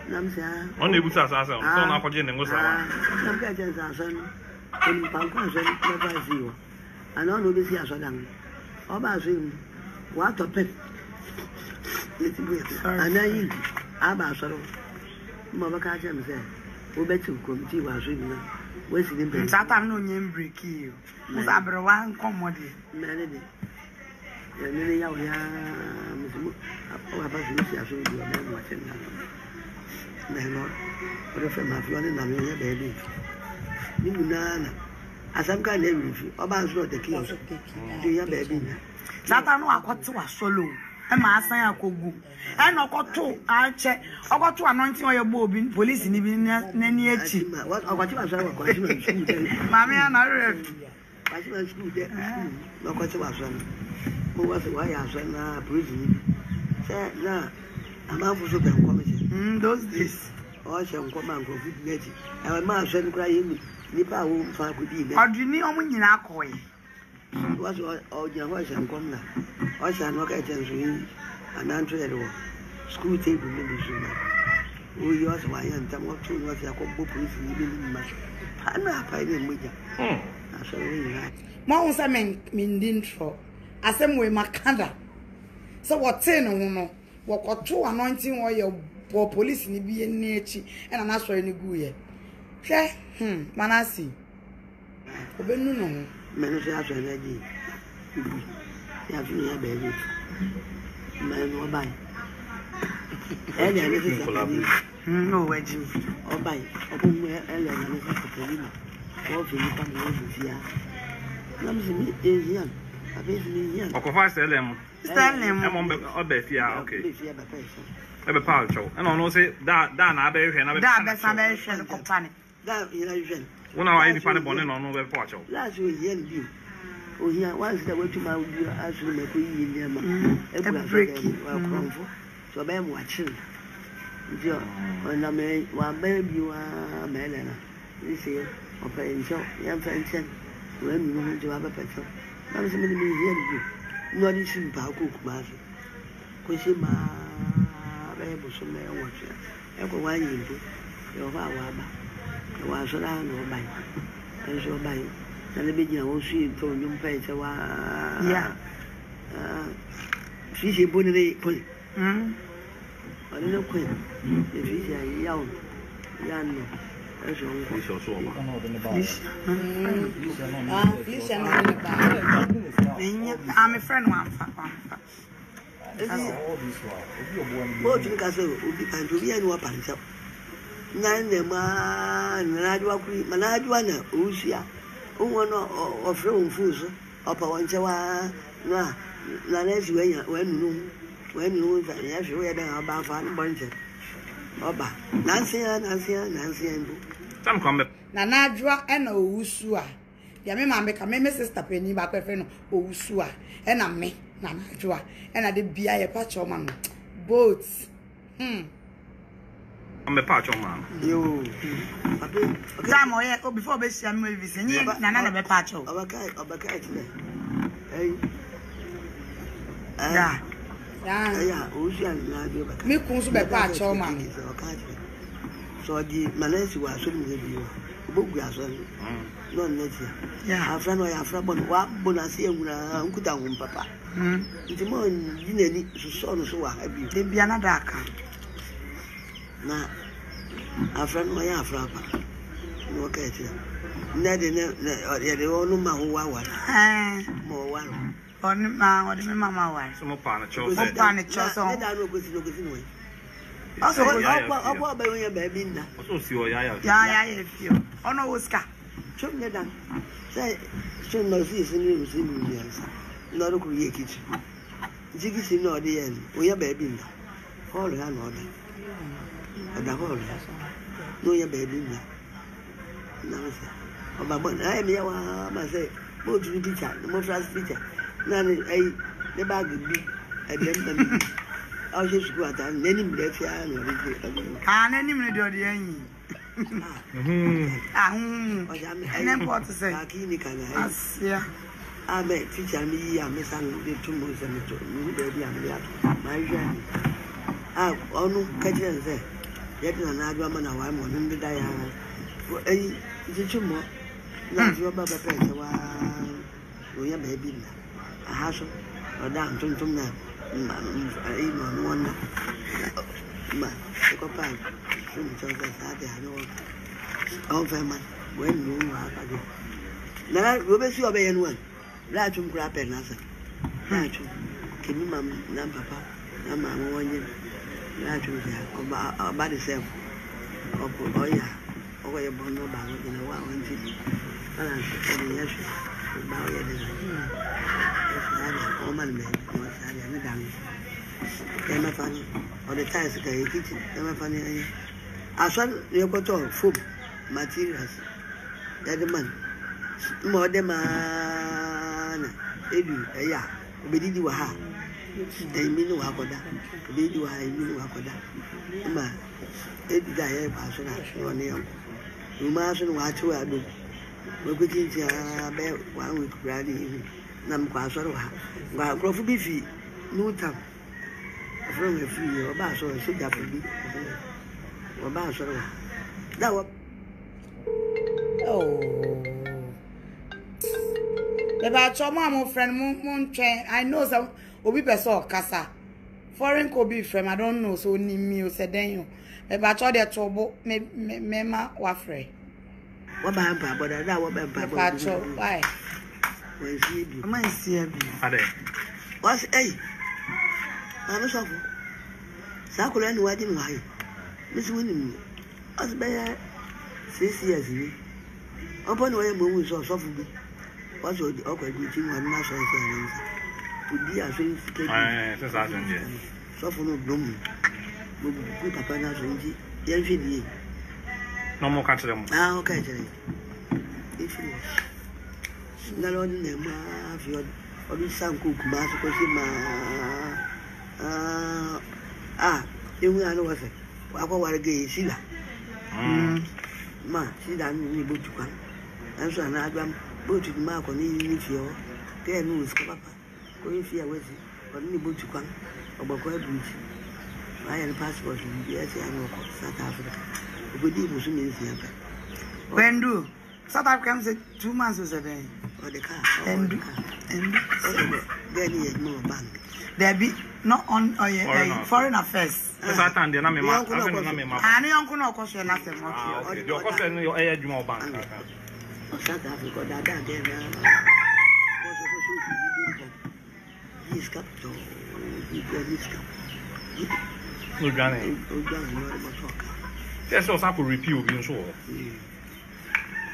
na me sa on ebu sa so na ko ji ne wo sraman na ka che sa so ni pa ko so na ba si wo ana no be si aso dan o ba so wa to pet yeti bu ana yi aba so mo ba ka che me se o betu komiti wa so ni na we si dem be Satan no nyem break you. Musa brewa nkomode. mene de ya ne ya o ya musu o ba so si aso di o me mo che na me no o fe ma flo ni na me ya be bi ni munana asam ka na wi fi o ba so de kiosk di ya be bi Satan no akoto wa solo. E ma asan akogu. E no koto ache. Okoto anointing oye bo obi police ni bi na ni echi. akwati ba so akwati ba school de Mami na re. akwati ba school de no akwati ba so mo wa so wa ya so na prison se na ama fu so be nko me Those days. o se nko ma nko fu neji e ma so nkura yi ni pa wo fa ko di ne Oduni omu nyina akoye. was o ja ho se nko na o se no ka chen so yi ananto ye do school table ni bi so na o yi o se wa yan tam o tu no se akọ bo police ni bi ni ma pa na pa ni mo ja aso ni na Mo unsa men ndintro. Asem we makanda. So what say no no. Wokoto anointing oil bo police ni bi ni echi e na na so ni gu ye. Hwe manasi. Obenu no. me no se aso na di ya fi ya be bi me no bai ele ni se No weji. o bai o bu mu ele na ni se ko ni o fi ni pa ni o fi ya na mi se ni e yan abi se ni yan okofa selem Stanley. e mo obe fia okay be fi ya ba pa so e be pa cho e no no say da na be hwe na be Da be sa be hwe ko pane. da ina yen wona wa ni pa ne bone no no be pa cho la so yen bi o hiya once that we to my asu me ko yi ni ma e bu wa konfo so be mu achi ndio ona me wa be bi wa me le na ni se o pe ncho yan fa nchen we mi no njo wa be pe cho na me se me ni yen bi no ni sin ba ko ku ma so ko se ma be bu so me wo che e ko wa yin bu yo ba wa ba wa so la no ba e so ba na le be jina wo su to nyum pe che wa Yeah. fi se bo ni po no ko e fi se ya o ya no e so nko ni so so ma Please na ni ba. I'm a friend one. mo tu ka so obi kan to bi ya ni wa pa ncha na ne ma na adwa ku ma na adwa na o sia o wono o fre o mfuso o pa won che wa na na si we nu za ya si we da ba fa ni bonje oba na nsia ndu tam come Na najwa e na owusu a. Ya me ma me ka me sister pani ba kwa fe no owusu a. E na me na najwa e na de bia ye pa choma no. Boats. me pa cho ma yo abe Time oye before be share me visa ni na be patch o. Obaka itne hey Yeah. ya o si an na bi obaka Me kun so be pa choma no. so di manesi wa so mi bi obogu aso no neti Yeah. afra no ya afra bon wa bonasi enwura nkuta hom papa nti mo di nani so no so wa abi Dey be another aka. na afra no ya afra pa no catch. Neddy, the old man who was more one. On my mamma was. Some upon choice. Upon a choice. I don't go to look Also, I'll buy your baby now. Also, see what I if you. Oh, no, Oscar. Choke me down. Say, soon no season you see me. Not a create kitchen. Jiggy see no the end. We are baby now. All her order. And the whole. No, your baby now. Now, I am here. I say, go to the teacher, the most last teacher. None, the bag would be at the end. I'll just go out and let him let you and any minute or the end. And then what to say? Yeah. I bet teacher me, I'm missing the 2 months and the baby. I'm my journey. I only catch and say, yet another woman, I'm on the diana. Is it 2 more? Not your Baba Pet, we are baby. A hassle or down to now. Even one man, the copan, some children had their own family when you are again. Now, we will see obey anyone. Let him grab another. Let him, give me mamma, and papa, and mamma 1 year. Let him about himself. Oh, yeah, oh, you're born no bow in a while and see. And I said, yes, bow your woman made. Emma Fanny, or the ties of Emma Fanny. I saw your cotton, food, materials. That the man, more than man, Edu, ya, Bedi Waha, a minu Wakoda, Bedi Waha, a minu Wakoda. Ma, Edu Dia Passion, or Neon. You must watch who I do. We could eat one week granny, Nam Quasoroha, while Crawford Beefy, no time. From a free or bass or a sugar for me, or bass or that was. Oh, about your mom, friend Moon Chain. I know some Obi Peso Casa. Foreign could be from I don't know, so ni me said then you. About all their trouble, Mema Wafre. What about Papa? But I want Papa. Why? When she be, I might see him. What's a I'm sorry. Sakura and wedding why? Miss Winnie, as by 6 years. Upon the way, moves or softly. What's the awkward meeting when national service would be a thing. Soften of bloom. Good papa, yes, no more catch them. Ah, okay. If you not only them, if you or this some cook, Master you know what I want to get Silla. Ma, she done me boot to come. And so another boat to the mark on you, there knows Papa. Going fear with you, but only boot to come. Or Backward Bridge. I had a passport to the South Africa. Good evening, soon is here. When do South Africa said 2 months was a day? Or the car, and then he had more bank. There be not on foreign affairs. I can't do my and uncle no question last time. Your question, your air Jumo Bank. South Africa, that his capital, his capital. No, Granny. Yes, also, I could repeal being sure.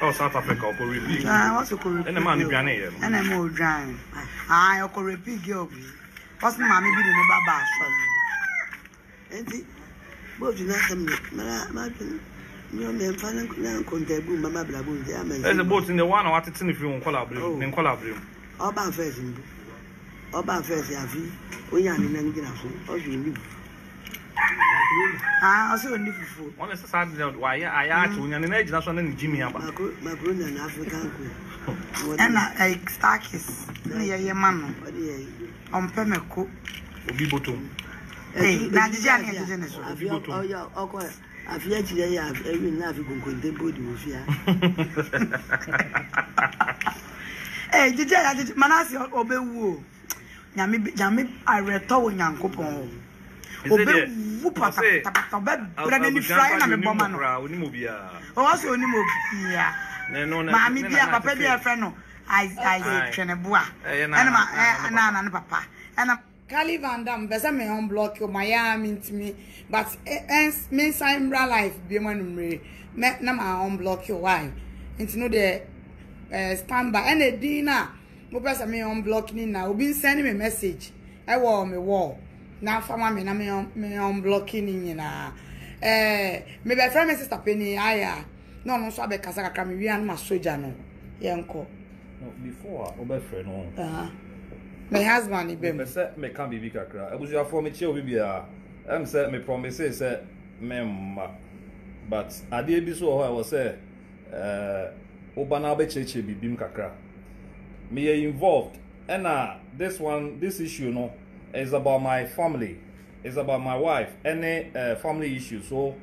Oh, South Africa, could repeal. What's a could and the man, Granny, and I'm more drying. I could repeat your. What's the mammy be in a baba? And both you know some Martin. You may find a contact with Mamma Blaboon. There's a boat in the one or what it's in if you won't collaborate. Then collaborate. Oba first, Yafi, we are in Anginas, or you live. I also live for one is a sad why I asked when an age that's one Jimmy about Macron and African. And I Starkis, near your man, on Pemeco, be bottom. Hey, Nigerian business. I feel today I have every African contemporary with you. Hey, did you Manasi obey woo? Yami, I read Tow and Yankopon. obe wu papa obe na ni fry na me boma no oni mo bia o wa se oni mo bia ma mi bia papa bia friend no I twene boa na na papa and Kali Van Dam besa me unblock you Miami intimi but me sign real life be manumre me na ma unblock you why into no the stand by and dina mo pesa me unblock ni na obi send me message I wo me wall na fama me na me unblock ni nyina me be friend me sister Penny aya no so abekasa kakra me wi an ma soja no yenko before obe friend no my husband ibem me can be big kakra abuja for me che obi bia say me promise say me but ade bi so ho I was say obana be cheche bibim kakra me involved and this issue no is about my family, it's about my wife, any family issue, so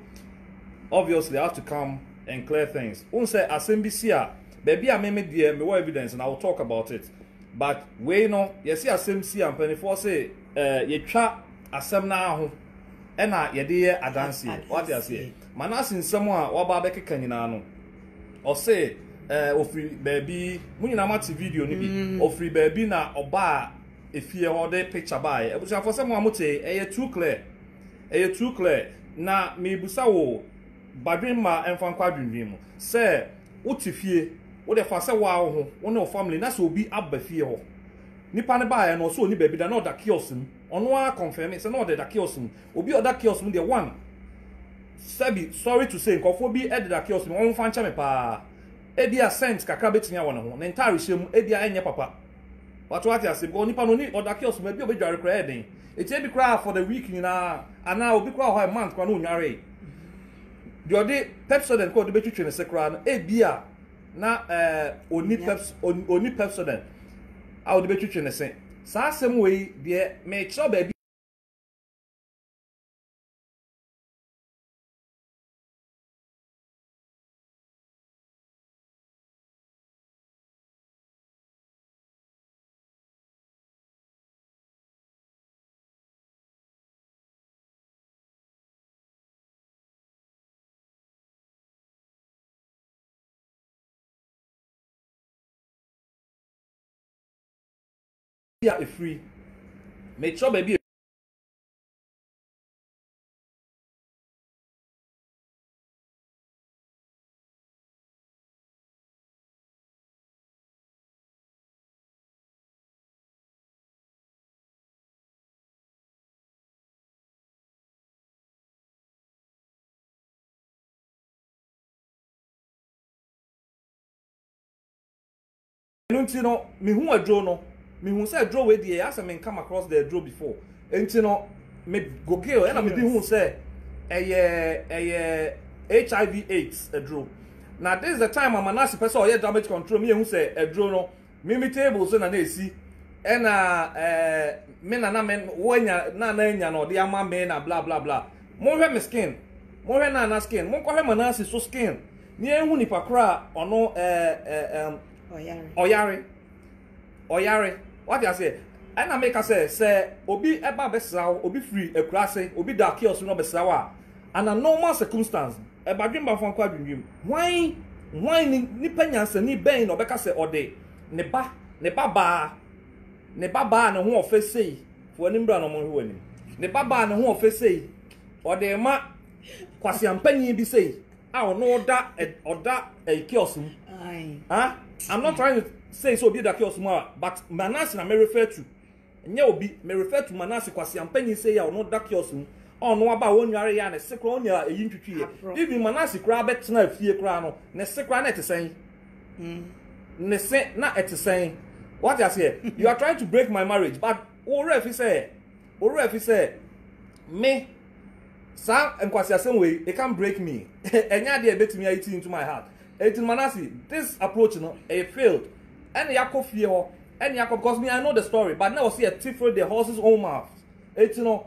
obviously I have to come and clear things. Unse asembisia baby I made the more evidence and I will talk about it. But we know you see asembisia and penny say ye twa asem na ho ena ye de adanse what you say manasin someone wa ba be keka nyina no o say ofri baby munyina mati video ni bi ofri baby na oba efie ho de picture by ebusa for someone amote too clear na me busa wo badwin ma emfa kwa dwindwin mu say utifie wo de fa say wa ho wo ne family na so obi abafie ho nipa ne ba no so oni baby da no da kiosk mu ono a confirm say no da kiosk mu obi oda kiosk mu de one sabi sorry to say nkofo bi da kiosk mu won fa ncha me pa ebia cent kakra betinya wo ne ho ne ntare hyem ebia enye papa what you say go nipa no ni oda kiosk mu bi obedware kra eden eti bi kra for the week na ana obi kra ho a month kwa no nware the ode Pepsodent ko de betwitwe ne sekra na ebia na oni Pepsodent I would be teaching the same. So, same way, dear, make sure baby. Yeah, free. Make sure baby. No, me who a draw no. Me who say draw with the ass and come across the draw before. And you know, me go kill and me who say a HIV/AIDS a draw. Now this is the time I'm an person or damage control me who say a draw no. Me tables and I see and men and men when na no the ama men blah blah blah. More me skin. More na skin. More ko me na so skin. Ni hu ni pakra ono Oyare. What you say? And I make us say obi eba besra obi free ekurase obi da kiosk no besra wa. And a normal circumstance eba dwimba fon kwa dwim. Why ni penyanse ni ben no beka say ode ne ba ba na ho ofese fo ani mbra no mo ho ani. Ne ba na ho ofese ode ma kwase ampanyi bi say a ono oda kiosk mu. Huh? I'm not trying to say so be that kiosk more, but Manasi na me refer to. Nya obi me refer to Manasi kwasi ampanyi say ya no da kiosk mu. On no aba wonware ya ne sekra onya eyi ntwitwie. Even Manasi kra betena afie kra no, ne sekra na etesen. Ne se na etesen. What you say? You are trying to break my marriage, but Orefi say me sa enkwasi asem we it can't break me. Enya de betimi ya into my heart. Etin Manasi, this approach no it failed. And Yakov fear and Yakov because me I know the story, but now see a tip for the horse's own mouth. It's the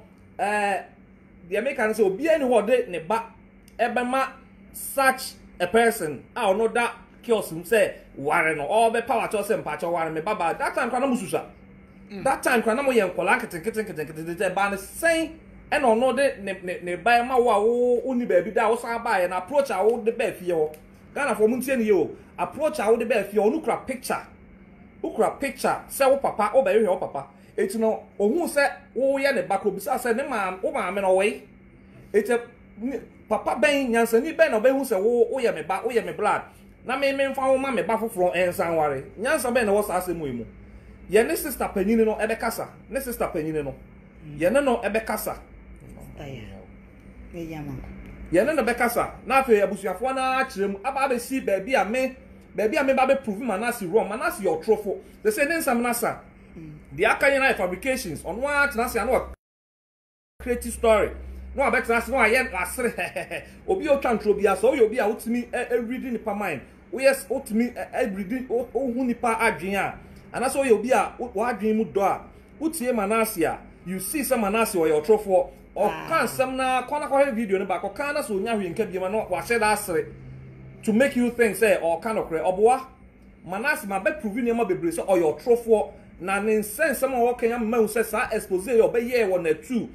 Americans say be any what they ne ba ebema such a person. I know that kiosk say warren or be power to say mpacho warren me baba that time kana mususa. That time kana mo yen kola keten ban say and on no de ne buy ma wa wo uni baby da wo san buy and approach a wo de be fie ho Ghana for muntie ne yo approach a wo de be fie ho no kra picture say wo papa wo be hwe wo papa eti no ohun say wo ye ne bakro bisa say ne ma wo ma me no we eti papa ben nyansani ben no be hu say wo ye me ba wo ye me blood na me mfa wo ma me ba foforo ensan ware nyansa ben no wo sa asemu emu ye ne sister panyini no ebe kasa ne sister panyini no ye ne no ebe kasa ye ne no be kasa na afi abusuafo na akirem aba be si baby a me ba be prove Manasi wrong Manasi your trofo they say then some nasa the akanya fabrications on what na say no creative story no abet na say no aye asre obi o twantro bia so obi a utimi reading nipa mind yes utimi reading ohun nipa adwen a ana so obi a wadwen mu do a utie Manasi a you see some Manasi or your trofo or kan some na kona video ne ba ko kan na so nya hwe nka bia no wa share da asre to make you think say or kind of credit oboa Manasi ma be prove ni ma bebre say or your trofo na nsen some o Kenya ma say sa expose your be here on the two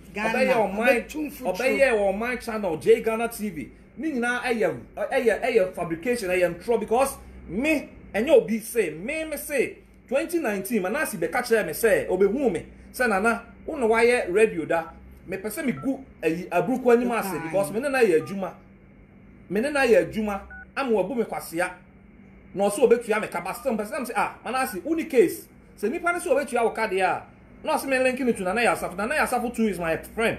obey your my channel J Ghana TV ni nyina eye fabrication tro because me enye obi say me say 2019 Manasi be catch me say obehu me say nana won wa ye radio da me pese me gu abruku anim ase because me na ye adwuma am wo bu me kwasea no so obetua me kabasem person say Manasi uni case say nipa ne so obetua wo kade a no so me link ni to na Yasafo too is my friend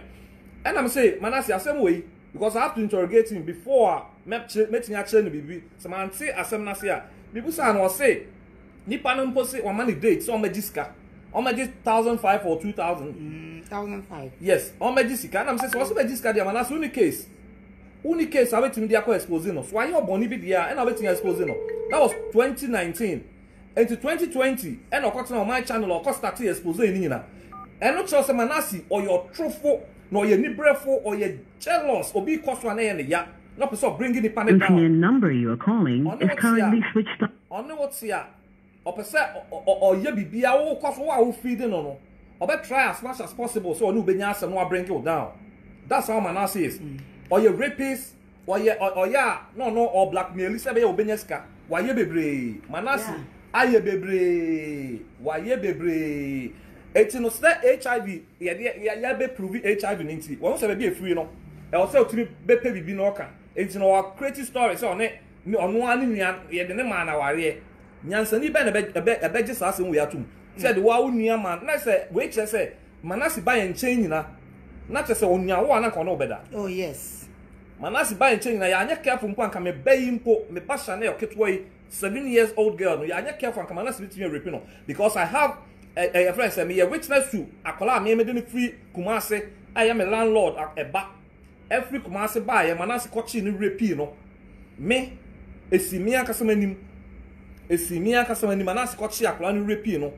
and I'm say Manasi asem we because I have to interrogate him before meeting actually no bibi so man say asem na say a bibu say no say nipa no mpo say o man date so o magiska o magi 1,500 or 2,000 1,500 yes o magiska and I'm say so magiska dia Manasi uni case I went to media expose no so why you boni bi dia and I went to expose no that was 2019 into 2020 and o cotton on my channel or start expose ni nyina and no choose Manasi or your truthful no your nibreful or your jealous or be cause one na ya no person bringing the panic down. The number you are calling is currently switched off. On what's here or person or ye bibia wo cause wo feeding no or be try as much as possible so no benya asem no bring you down. That's how Manasi is. Or your rapist, or or blackmail, say be obenyeska. Why ye bebre? Manasi, aye bebre. Why ye bebre? Eti no say HIV, ye be prove HIV ninti. Won say be free no. E o say otimi be pe bibi no ka. Eti no creative story say on ani nua ye de ne man na ware. Nyansani be na be gisa asem we atum. Say the wa nua man. Na say we che say Manasi buy and change na. Na che say onua wo na ko no beda. Oh yes. Manasi buy and change na ya anya careful mpo anka me bayi mpo me ba Chanel ketwoi 7 years old girl no ya anya careful anka Manasi bitimi repeat no because I have a friend say me a witness to akola me de free Kumase I am a landlord eba every Kumase buy Manasi kochi ni repeat no me esimi anka samanim Manasi kochi akola ni repeat no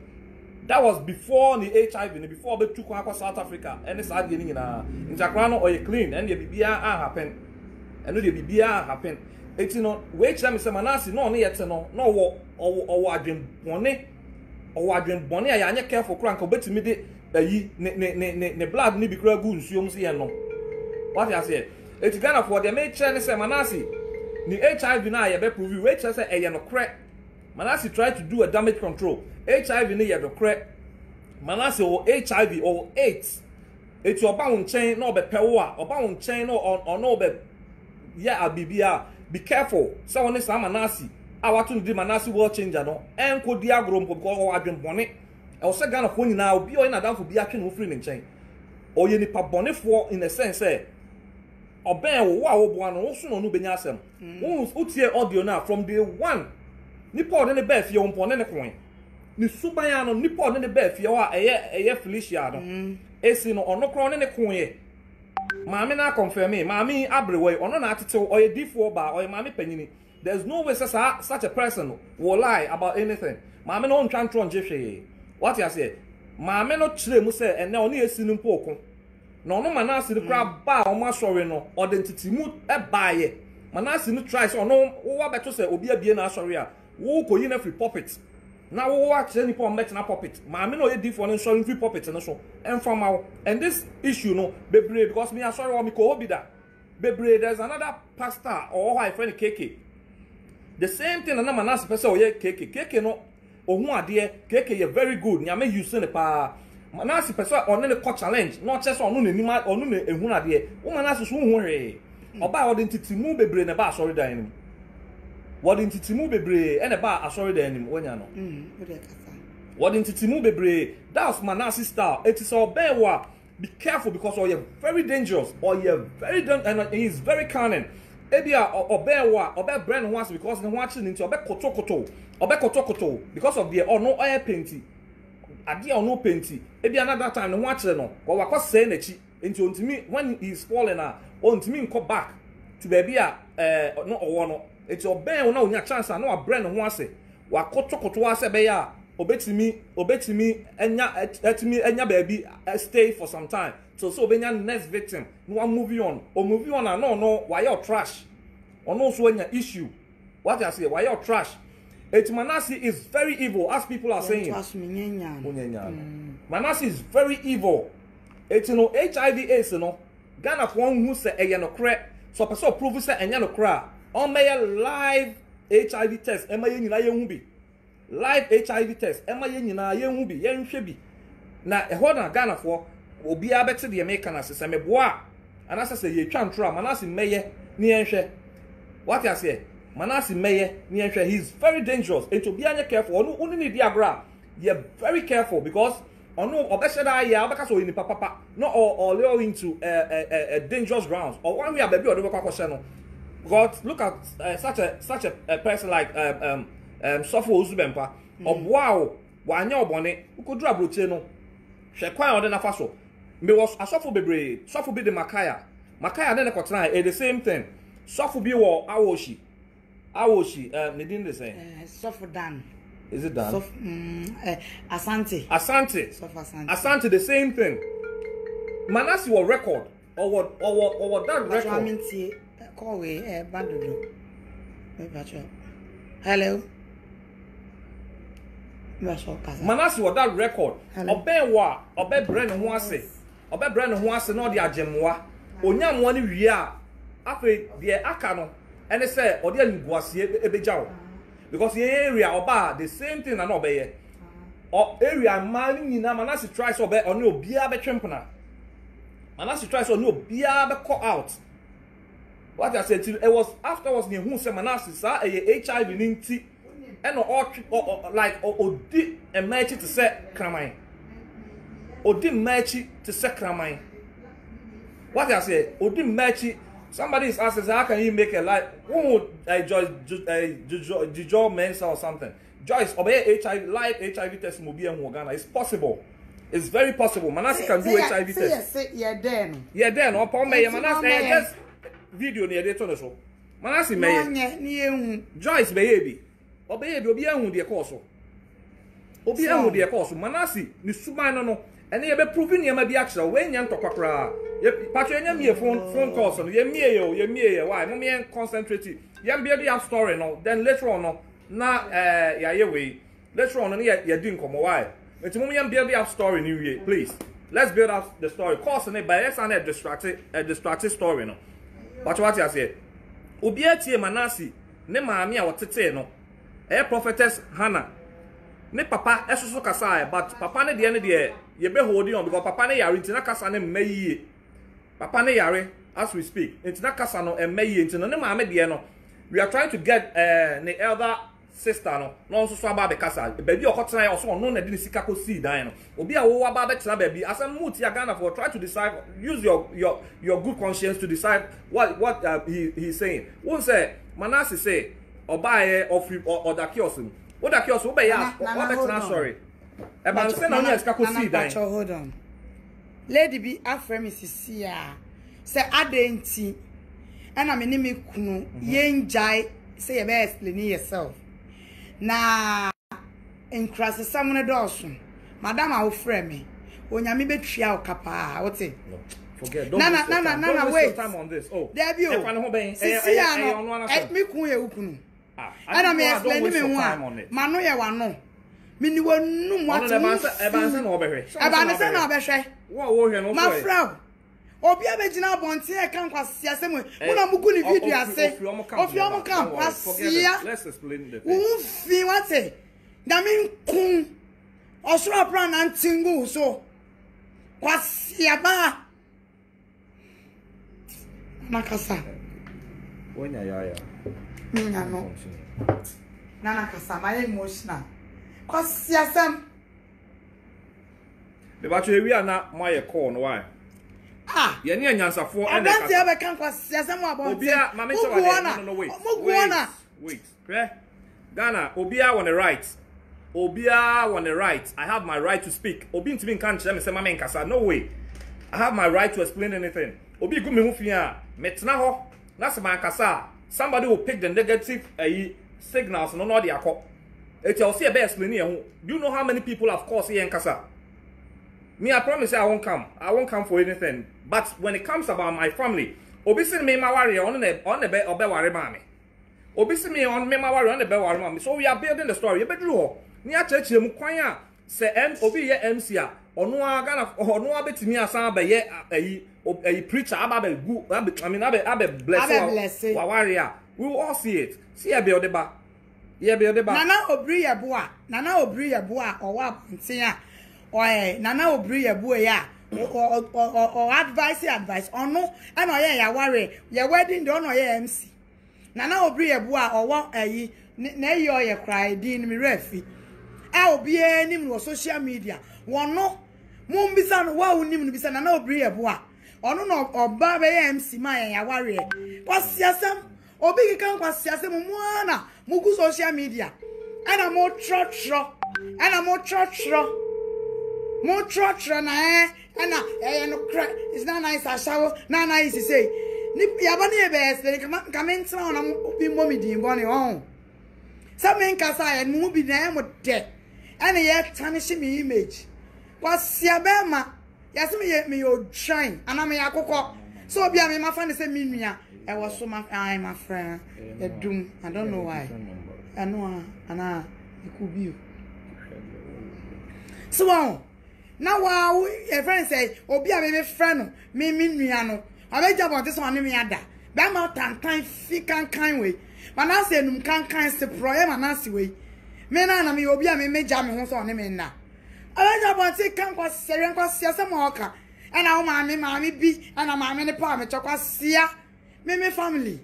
that was before the HIV before be took akwa South Africa and this ade ni nyina intakra no oye clean and the bibia happen and the bibia happen eti no we tell me say Manasi no yet no wo adwen bone ya anya careful kra nka obetimi de ayi ne blood ni bi kra gu nsuom se ye no what you say eti Ghana for the me tell say Manasi ni HIV na ye be prove we tell say eye no kra Manasi try to do a damage control HIV ni ye do kra Manasi or HIV or AIDS eti oba won chen na obepe wo a oba won chen no ono obe ya abibia be careful so one say Manasi awatu ndi Manasi world changer no enko di agrompo because o adwen bone e o se Ghana fo nyina obi o ina danfo bi atwe no free ne nchen o ye nipa bonefo in a sense say oben wo a wo bo ano wo so no benya asem wo utie audio na from day one nipa o ne be fie wo mpo ne kon ni suban ya no nipa o ne be fie o a eye Felicia no esi no ono kron ne kon ye maame na confirm me maame abrewe ono na atete o ye D4 ba o ye maame panyini. There's no way such a person will lie about anything. Mama no ntwantro njehwe. What you say? Mama no chire mu say ene oni esi nu mpoko. No no Manasi kra ba o ma sori no identity mu e baaye. Manasi no try so no wo beto say obi abie na sori a wo koyi na free puppet. Now we watch any point met na puppet. Ma me no e di for no so free puppet no so. Enfama. And this issue no bebre because me sorry wa me ko obi da. Bebre there's another pastor or how I friend KK. The same thing na Manasseh person o ye KK. KK no ohun ade KK ye very good. Nya me use ne pa. Manasseh person on the court challenge. Not just on no nima on no ehun ade. O Manasseh so hu hwe. Oba odentity mu bebre ne ba sorry dan ni. What in Titimu bebre and about sorry the enemy when you know. What in Titimu bebre that's Manasseh style. It is all bewa. Be careful because you're very dangerous or you're very and he's very cunning. Ebia or bewa or bear brand once because they're watching into a kotokoto because of the or no air painty. Adi or no painty. Ebia another time the watcher no or was saying into me when he's falling on to me come back to baby no or no. It's your ben no nya chance no a brand ho ase wa kotokoto ase be ya obetimi enya baby stay for some time so obenya next victim no move on and no why your trash or no so enya issue what I say why your trash Manasseh is very evil as people are saying Manasseh is very evil it's no HIV AIDS no Ghana for one who say e no cre so person prove say enya no cra on my live HIV test, am I in Yayubi? Live HIV test, am I in Yayubi? Yan now, a hold on Ghana for will be able to the American as a bois. And as I say, you can't try Manasseh Mayer near what I say, Manasseh Mayer near he's very dangerous. And to be careful, only need diagram. You're very careful because or no, or better that yeah, because in the papa, not or lure into dangerous grounds. Or one we are baby or the channel. God, look at such a person like Sofo Uzubempa. Or wow, why no bonnet? Who could drop Rutino? She quite on the Nafaso. Me was a Sofo Bebre, Sofo be the Makaya. Makaya then a cotton, the same thing. Sofo be war, Awoshi. Nedin the same. Sofo Dan. Is it done? Asante. Asante, the same thing. Manasseh will record or what that record. Call we Bandodo. Hello. Manasseh was that record. Obe Brennan who say. Obe Brennan who say no the ajemwa. Onyam woni wia. Afi the akano. And they say or the nguasie ebejaw. Because the area oba the same thing na no obeye. Or area man nyina Manasseh tries obe oni obia be twempena. Manasseh tries oni obia be call out. What I said it was afterwards near who said Manasseh saw a HIV ninti and or like or did a match to set cramine. Or did match to set cramine. What I said, or did match somebody is asking how can you make a life? Who would Joy Mensa or something? Joyce obey HIV live HIV test mobile in Ghana. It's possible. It's very possible. Manasseh can do HIV test. Yeah, then. Yeah, then or Pomay Manasseh video near the tunnel so. Manasseh may Joyce baby. Or baby will be on the course. Obi on the course. Manasseh, the Subano no. And you be proving you may be actual when you talk about Patreon me phone calls on you me why no concentrate. You be the story no. Then later on no. Na yeah way. Later on you doing come why. It's moment build the story new year, please. Let's build up the story. Cause it by let's a distracted story no. But what I say, Obiatie Manasseh, ne maami a wotete no. Prophetess Hannah. Ne papa esoso kasa but papa ne de ye be holding on because papa ne yare ntina kasa ne meyi. Papa ne yare as we speak. Ntina kasa no meyi ntina ne maami de no. We are trying to get the elder sister no so aba be kasa. Baby okotena also no na de sika ko see dan no. Obi a wo aba be tena baby asem muti Ghana for try to decide use your good conscience to decide what he's saying. Won't say Manasseh say oba of Odakiosu. Odakiosu oba ya what sorry. E ban say na sika ko see dan. Hold on. Lady be afre Mrs. Sia. Say adenti. And me name kunu yenjai say you be explain yourself. Na in crisis someone dosun. Madam I will frame me. Onyame betria okapa. What say? No. Forget. Don't wait. Time on this. Oh. There be. Me kun ye ukunu. And I may explain me one. Manu ye wano. Mini wonu what Ebanse no obehwe. Ebanse no obehwe. Wo hwe no. My friend. Obi abegina bonte e kan kwase asem. Una mugu ni video ase. Ofi omo kan kwase. Let's explain the thing. Wo fi wate. Da min kun. Osura pra na ntingu so. Kwase ba. Nakasa. Wonya yaya. Mina no. Nana kasa my emotional. Kwase asem. The battery we are na my call no why. Ah, ye ne anyansafo e na ka. Be kan kwase asem abon. Obia mama say no wait. Ghana, Obia on the right. Obia on the right. I have my right to speak. Obi ntimi kan kire me say mama nkasa. No way. I have my right to explain anything. Obi gu me hu fia, metna ho. Na se man kasa. Somebody will pick the negative signals no dey akọ. It will see a better explain here. Do you know how many people have caused here in Kasa? Me, I promise you I won't come. I won't come for anything. But when it comes about my family, obviously me my worry on the bed or worry mommy. Obviously me on me my worry on the bed worry mommy. So we are building the story. You better do. Near church you kwanya say obi ye MC a onu aga na onu abetimi asan be ye a preacher ababe gu I mean abe bless wa worry a. We will all see it. See a build ba. Yeah, be the Nana Obri Yabua, Nana Obri Yabua, or what? Or Nana Obri Yabua, or advice, or no, and I worry, your wedding don't know MC. Nana Obri Yabua, or what a nay, you cry, Dean Mirefi. I'll be any more social media. One no, Mumbisan, wow, Nimbisan, Nana Obri Yabua, or no, or Baba MC, my worry. What's yasam? Obi kan kwase ase mo ana mugu social media ana mo trotro ana mo trotro na ana no cry it's not nice ashawo na nice say ni yaba na ebe ese ka men tra ona obi mo mi din boni on sa men kasa ya mu bi na mo de ana ye tarnish me image kwase abema yase me yo shine ana me yakokọ so obi a me ma fa ne se mi nua I was so my friend. A doom. I don't know why. I know, Anna, it could be you. So now, wow, a friend say, "Oh, be a baby friend, me, Miano. I bet you about this one, me, ada. Bama tan thick and kind way. But I say, no, can't the problem, and nasty way. Men and me, Obia, me, jam home on him now. I bet you about to come was serious, was some walker. And now, mammy, be, and I'm in the palm, chocolate, see. Me family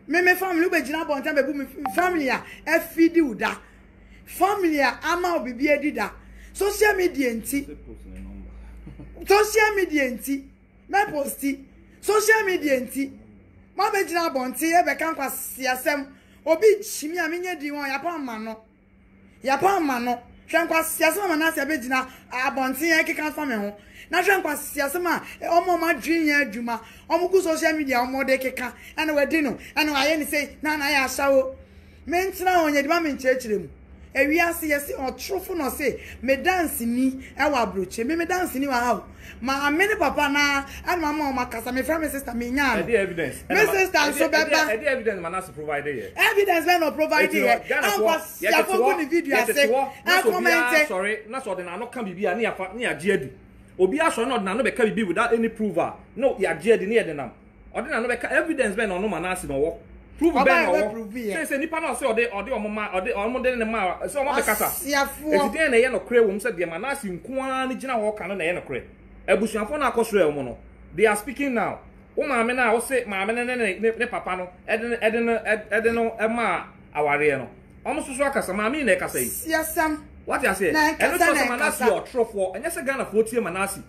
be jina bonta be bu me family a feed you da family a ama obibi edida social media enti me posti social media enti ma be jina bonta e be kan kwase asem obi chimi a menye di won ya pa ma no hwan kwase asem ma na se be jina abonta e keka fa me ho na hwan kwase asem a omo ma dwin ya adwuma omo ku social media omo de keka ana wadi no ana aye ni say na ya asawo mentra onye di ma menchechire mu ewiase yesi otrofo no say me dance ni e wa broche me dance ni wa how ma amene papa na and mama o makasa me friend me sister me nya the evidence me sister so beba the evidence man has provided here evidence we no provide here ya for good video say I comment sorry na so de na no kan bibia na ya na age adi obi aso na na no be ka bibi without any prover no ya age adi na ye de nam odi na no be ka evidence be no man as no wo prove be no say nipa na say odi omoma omo de ne ma say omo be kasa eti den na ye no kre wom say de man as nkoa ni gina ho ka no na ye no kre abusuafo na akosoro emo no they are speaking now o maame na o say maame ne papa no ede no ema aware no omo soso akasa maame na ekasa yi siasam what you say eno so manasi o trofo enye se Ghana fo tie manasi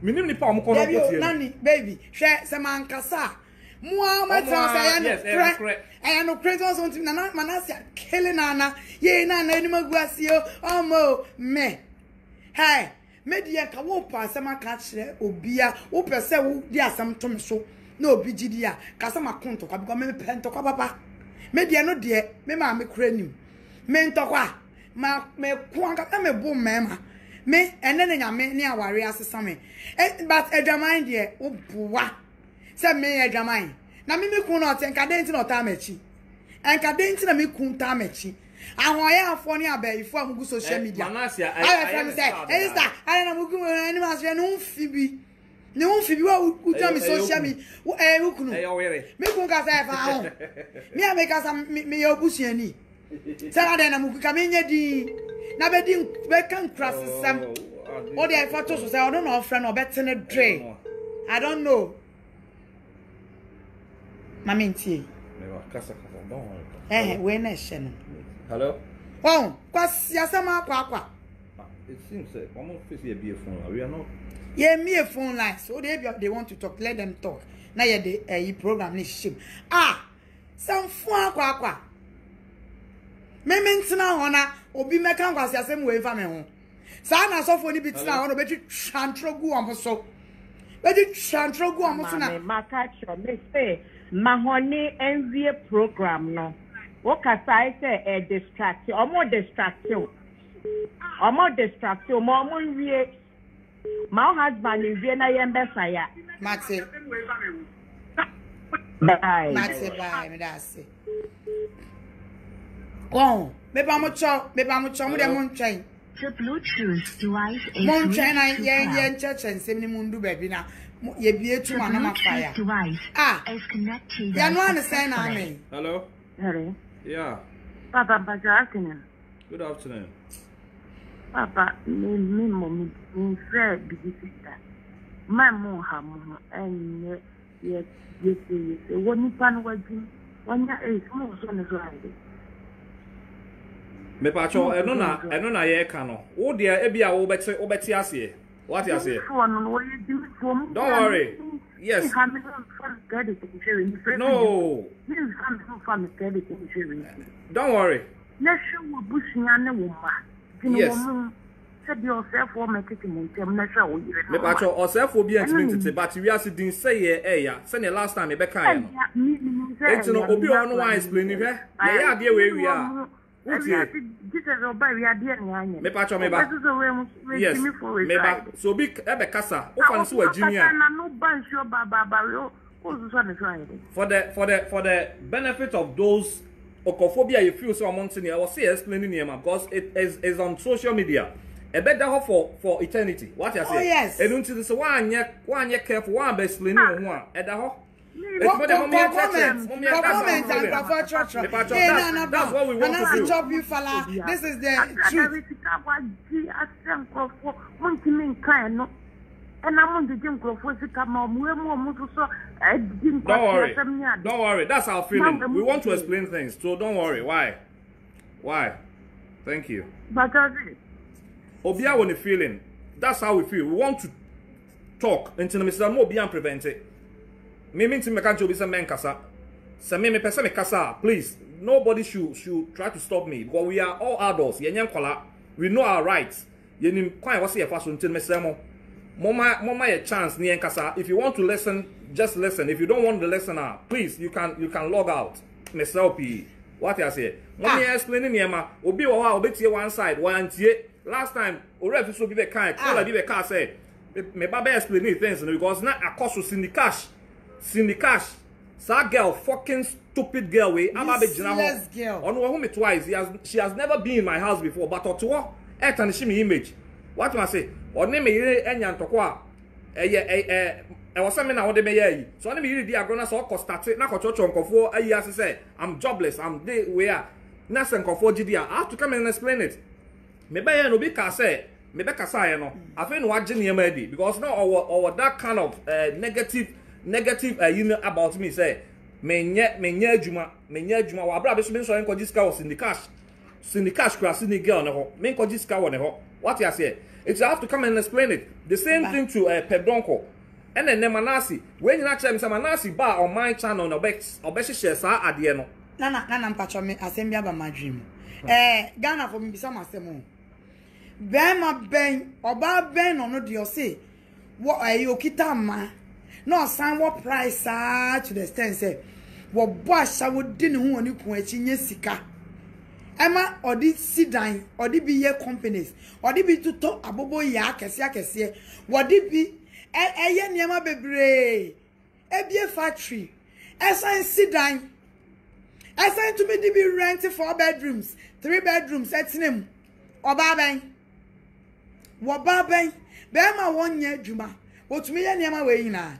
minim nipa omo kono ko tie nani baby hwe se mankasa Muama say I no crazy on something na manasi killing nana ye na enima guasio omo me hey media ka wo pa asema ka kire obia wo pese wo di asem to me so na obi gidi a ka sama konto kwa because me pento kwa papa media no de me ma me kura nim me ntokwa ma me kuanka me bo mema me ene ne nyame ne aware asesa me but edwaman de wo buwa se me edwaman na me kun no tenka denti no ta mechi enka denti na me kun ta mechi Ahoya afoni abe ifo amugu social media. I from say, Esther, I na mugu animals no fibi. No fibi wa uja mi social media. Ukunu. Me kun ka say fa ho. Me ameka sa me obusuani. Say na mugu ka me nya di. Na be di be kan cross sam. O dey photo so say I don't know friend or better na dre. I don't know. Mama ntie. We na hye no. Hello? Oh, kwasi asama akwa. It seems that almost face here be a phone. We are not. Yeah, me a phone line. So they want to talk. Let them talk. Now yeah, the program is shame. Some phone akwa. Me mentina hona obi meka kwasi asem we fa me ho. Sa na so phone bi tina hona be chantrogu am so. Be chantrogu am so na. Maka cho me say mahoni envy program no. What can I say? Distraction. Or more distraction. My husband is Vienna Yembesaya. Maxi. Bye. Maxi, bye. Me that's it. Oh, maybe I'm a chop. Maybe I'm a chop with a moon train. The Bluetooth device is moon train. I yen church and send him mundu baby now. You be a 2 man fire. Device is connected. You don't understand, I mean. Hello? Hello? Yeah. Papa, good afternoon. Good afternoon. Papa, me mommy, me friend, big sister. My mom, her mom, and yes, when you pan working, 1 year is more son is right. Me pacho, eno na ye kano. O dia ebia obeti ase. What you say? Don't worry. Yes. No. Don't worry. Yes. Me pacho oself will be intimidity, but we are sitting say ya. Say the last time me be kan. It's no obi on one explain it. Yeah, there we are. Me pacho me ba. Yes. Me ba. So big ebe kasa. O fan so ajinia. For the benefit of those okophobia you feel so amounting I was say explaining here because it is on social media. A better for eternity. What you say? Oh yes. And until this one year careful one be explaining one. At the ho. That's what we want to do. Chop you, fella. This is the truth. Don't worry. That's our feeling. We want to explain things, so don't worry. Why? Thank you. Obia when the feeling. That's how we feel. We want to talk until Mr. Mo be prevented. Me mean to me can't be some men kasa. Some me person me kasa. Please, nobody should try to stop me because we are all adults. We know our rights. You quite was here fast until Mr. Mo. Mama a chance ni kasa. If you want to listen, just listen. If you don't want to listen, please you can log out. Mr. OP. What I say? Mommy explaining here ma. Obi wa obi tie one side, one tie. Last time, already so be the kind. Call the car say. Me baba explaining things because now I cost Cindy Cash. That girl, fucking stupid girl, useless girl. On who me twice. She has never been in my house before. But to her, and she me image. What do I say? Or name me any antokwa. I was saying now what they may. So I me the agrona so cost started. Na church on kofo. I say I'm jobless. I'm there where. Na sen kofo GDR. I have to come and explain it. Me buy no be say. Me be kasa no. I feel no agye niam adi because now our that kind of negative about me say menye adwuma wa bra be so so enko jiska was in the cash class in the girl no ho me enko jiska wo ne ho what you say it's you have to come and explain it the same thing to Pedonko and then Manasi when you actually say Manasi ba on my channel no be share sa ade no nana mpacho me asem bia ba madwim Ghana for me bisa masem Bema ben oba ben no de o say wo okita ma no san what price to the extent say wo boasha wo di ne ho oni kun achi nya sika ema odi sidan odi bi ye companies odi bi tuto abobo ya akese wodi bi eye niam bebre ebie factory esan sidan I said to me to be renting 4 bedrooms, 3 bedrooms, that's him. Oba ben. Bema 1 year juma. What me and Yama way na.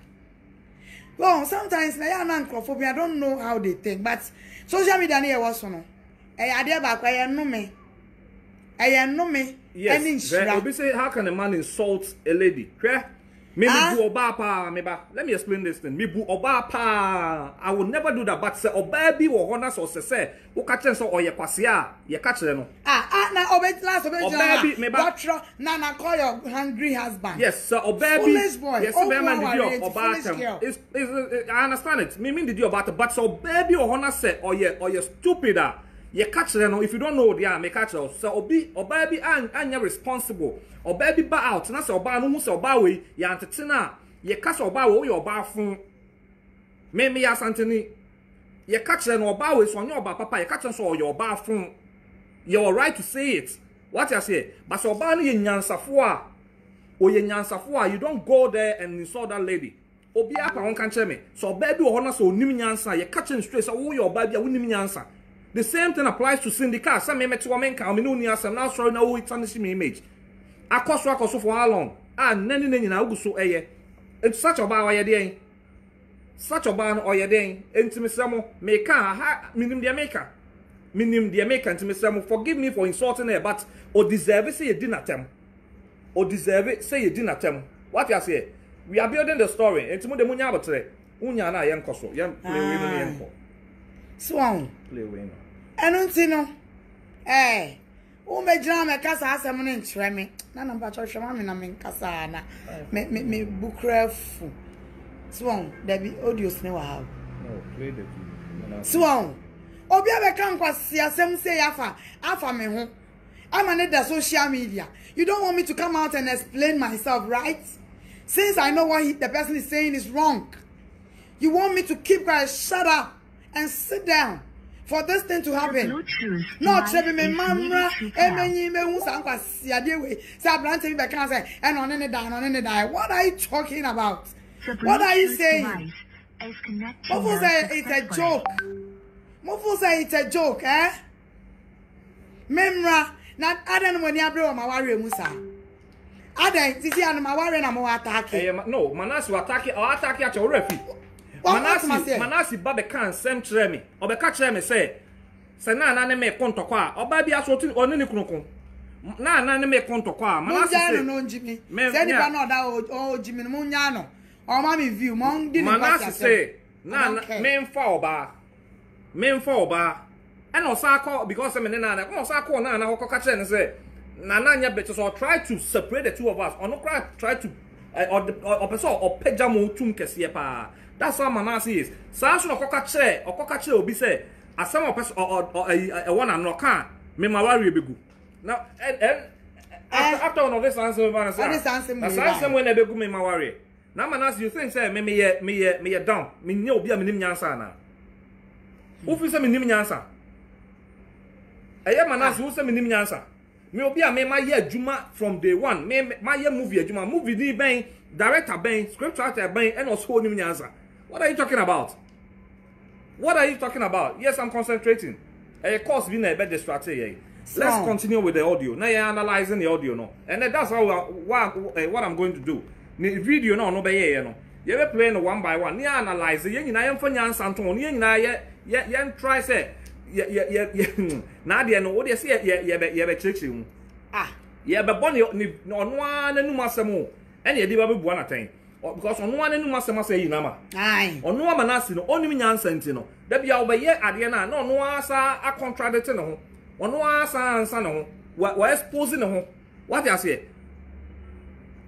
Well, sometimes I don't know how they think, but social media near was no. I dare back, I know me. Yes, they say, how can a man insult a lady? Maybe Oba pa, let me explain this thing. Maybe Oba pa, I will never do that. But say Obabi or honest or say, who catches or ye pasia, ye catch them. Now Obed last Obabi, Batra, Nana call your hungry husband. Yes, sir, Obabi. Foolish boy. Yes, I understand it. Me mean the deal about it, but so baby or honest say, or ye stupid. You catch them if you don't know they are make catch us. So Obabi and you're responsible. Obabi ba out. Na say Oba no hu say Oba we ya antetina. You catch Oba we your Oba fun. Me ya santini. You catch them Oba we so your Oba papa. You catch them so your Oba fun. You're right to say it. What you say? But so Oba no ye nyansafo a. O ye nyansafo a, you don't go there and insult that lady. Obi apa won kan che me. So Obabi o hono so onim nyansa. You catch him straight so wo your Oba bia wonim nyansa. The same thing applies to syndicate. Some men to women can me no near some now sorry now it's on the image. Akoso for how long? Neni na uguso eye. It's such a bar or day. Such a ban or your day. Intimisamo make ha minim the maker. Minim the maker intimisamo. Forgive me for insulting her, but or deserve it say you didn't attempt. Or deserve it say you didn't attempt. What you say? We are building the story. Intimo de munya batre. Unya na yen koso. Yen play with yen ko. Swan. Play with. Eno o me jina me kasa asem no nkyere me na na mpacho hwema me na me kasa na me bukrafu Swan Debbie audios ne wa have no play the video Swan obi abeka nkwasi asem say afa me ho I'm on the social media. You don't want me to come out and explain myself, right? Since I know what the person is saying is wrong. You want me to keep quiet, shut up and sit down for this thing to happen. No, Trebi me mamra, emenyi me hu sanka siade we. Say abrante bi beka say and on any die. What are you talking about? What are you saying? Mofu say it's a joke. Mofu say it's a joke, eh? Memra na adan when you abre ma ware musa. Adan titi an ma ware na mo attack. No, Manasi attack or attack at your refi. Manasi babe kan sem kire me. Obeka kire me say na ne me konto kwa. Oba bia so tin oni ni kunukun. Na ne me konto kwa. Manasi say no njimi. Say di ba no da o jimi no nya no. O ma me view mo ndi ni kwa. Manasi say na me mfa oba. And also because I'm na also na catch and say na nya better so try to separate the two of us or no try to or person or pejamo tum kese pa. That's how Manasi is. Sa so no catch obi say asem or person or one and no can me ma worry begu. Now after one of this answer man say answer when e begu me ma worry. Now Manasi you think say me down. Me nya obi a me nim nyansa na. Who fi say me nim nyansa? Eye Manasi who say me nim nyansa. Me obi a me ma ye adwuma from day one. Me ma ye movie adwuma. Movie ni ben, director ben, script writer ben and also nim nyansa. What are you talking about? What are you talking about? Yes, I'm concentrating. Course being a bit distracted here. Let's continue with the audio. Now you're analyzing the audio no. And that's how what I'm going to do. The video no be here no. You be playing one by one. You analyze it. You na yem nyansa nton. You na ye try say na de no wo de say ye be church mu ye be born ni ono ananu masemo ene ye de ba be bua na tan because ono ananu masemo say yina ma ono Manasi no onim nyansa nti no da bia wo be ye ade na ono asa a contradict ne ho ono asa ansa ne ho wa expose ne ho what you say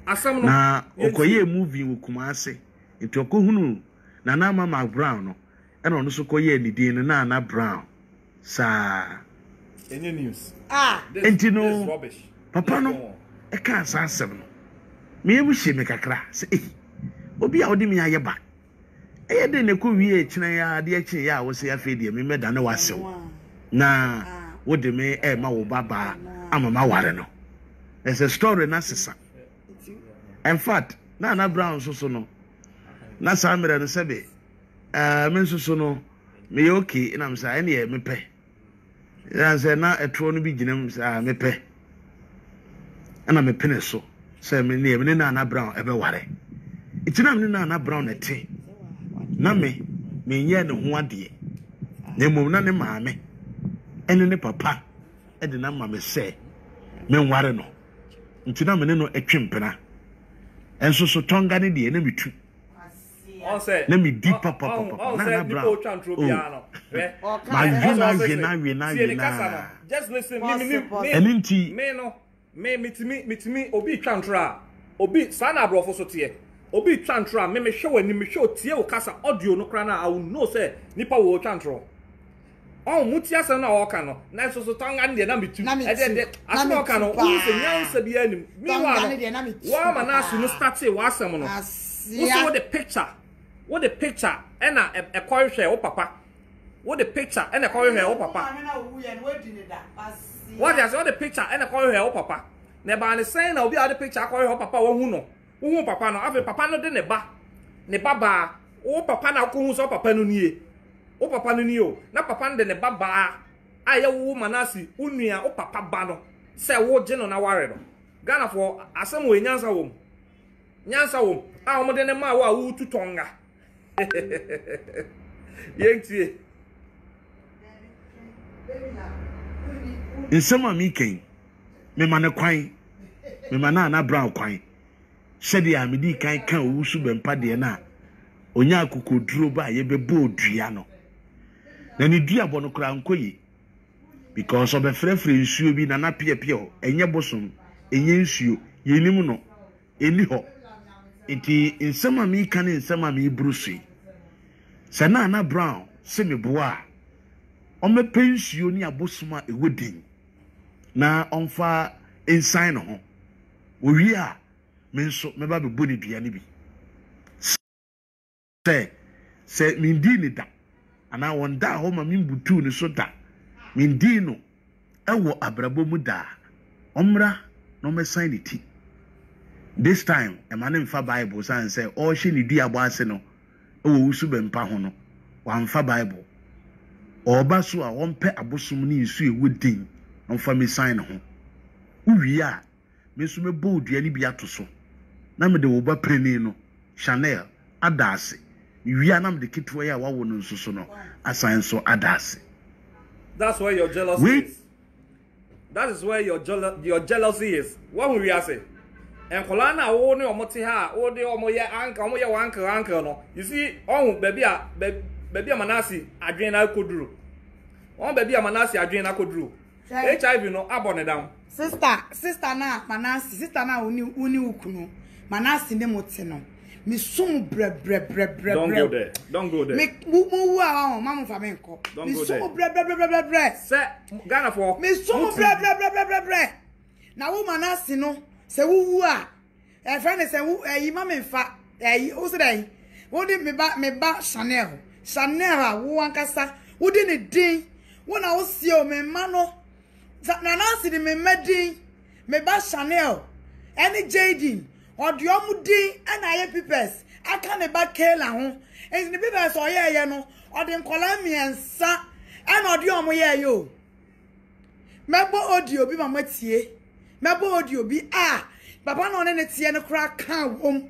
asam no na okoye movie wo Kumase nti okohunu na Mama Brown no ene ono so koye ni din na Nana Brown sa any news enti no papa no e kan sa asem no me ebu hye me kakra se obi a odi me ayeba e de ne ko wie kina ya de akyi ya wo se afi de me meda na wasew na wo de me ma wo baba amama ware no there's a story na sesa in fact Nana Brown so no na sa mere no sebe me so no me okay and I'm saying yeah me pay and say na etro no bi ginam say me pay and I'm a penny so say me ne na brown ebe ware itina me na brown ete na me nye ne ho ade na mom na ne maame ene ne papa e de na maame say me nware no itina me ne no etwempena enso so tonga ne de na metu on say na me di papa na brown na just listen me obi twantra obi sana brofo so tie obi twantra me hwe wani me hwe tie wo kasa audio no kra na I will know say nipa wo twantro on muti asem na wo ka no na so tonga ne na metu e de asem wo ka no wo se nyansa bi anim mi wa ma na su no start wa asem no wo so the picture and a call share o papa what the picture and a call here o papa what is all the picture and a call here o papa ne ba ne saying na obi a the picture call here o papa wo hu no wo hu papa no ave papa no de ne ba o papa na ko hu so papa no nie o papa no nie o na papa no de ne ba aye wo manasi unua o papa ba no say wo je no na ware no Ghana for asem we nyansa wo a o mo de ne ma wo a wo tutonga yentie nsema mi ken me ma ne kwan me ma na brown kwan sede a me di kan wusu bempa de na onya akokoduro ba ye bebo odua no na ni dua bo no kra nkoyi because obe frefre nsuo bi na pie ho enye bosom enye nsuo yenim no eni ho iti nsema mi kan nsema mi brusi sana na brown se me boa o me pensuo ni abosoma ewodin na onfa ensign no ho owi a me nso me ba bebo ni dua ni bi se mi ndi ni da ana wonda ho ma mi butu ni so da mi ndi no ewo abrabo mu da omra no me sign it. This time a man in fa Bible san say all she ni dua bo ase no e wo usu bempa ho no wan fa Bible oba so a won pe abosom ni nsu ewodin on fa me sign ho uwi a me so me bo dua ni bi ato so na me de wo ba preni no Chanel adase wi a na me de kitwa ya wawo no nso so no asan so adase. That's where your jealousy is. That is where your jealousy is. What we are saying. And Kolana o ni omo ti ha o de omo ye anka no. You see on baby a Manasi adwen na koduru. On baby a Manasi adwen na koduru. HIV no abone down. Sister na Manasi, sister na uni ukunu. Manasi ne moti no. Me sum bre. Don't go there. Me mu wa mama fa me nko. Me sum bre. Say Ghana for. Me sum bre. Na wo Manasi no. Se wu a e friend say wu e ma me fa e o se dai wo di me ba Chanel a wo ankasa wo di ne din wo na wo sie o me ma no na na si di me medin me ba Chanel any Jadin o di o mu din ana ye pipes aka ne ba Kela ho e ni pipes o ye no o di nkola miensa ana o di o mu ye yo mebo audio bi mama tie mebo audio bi papa no ne tie no kra kan wom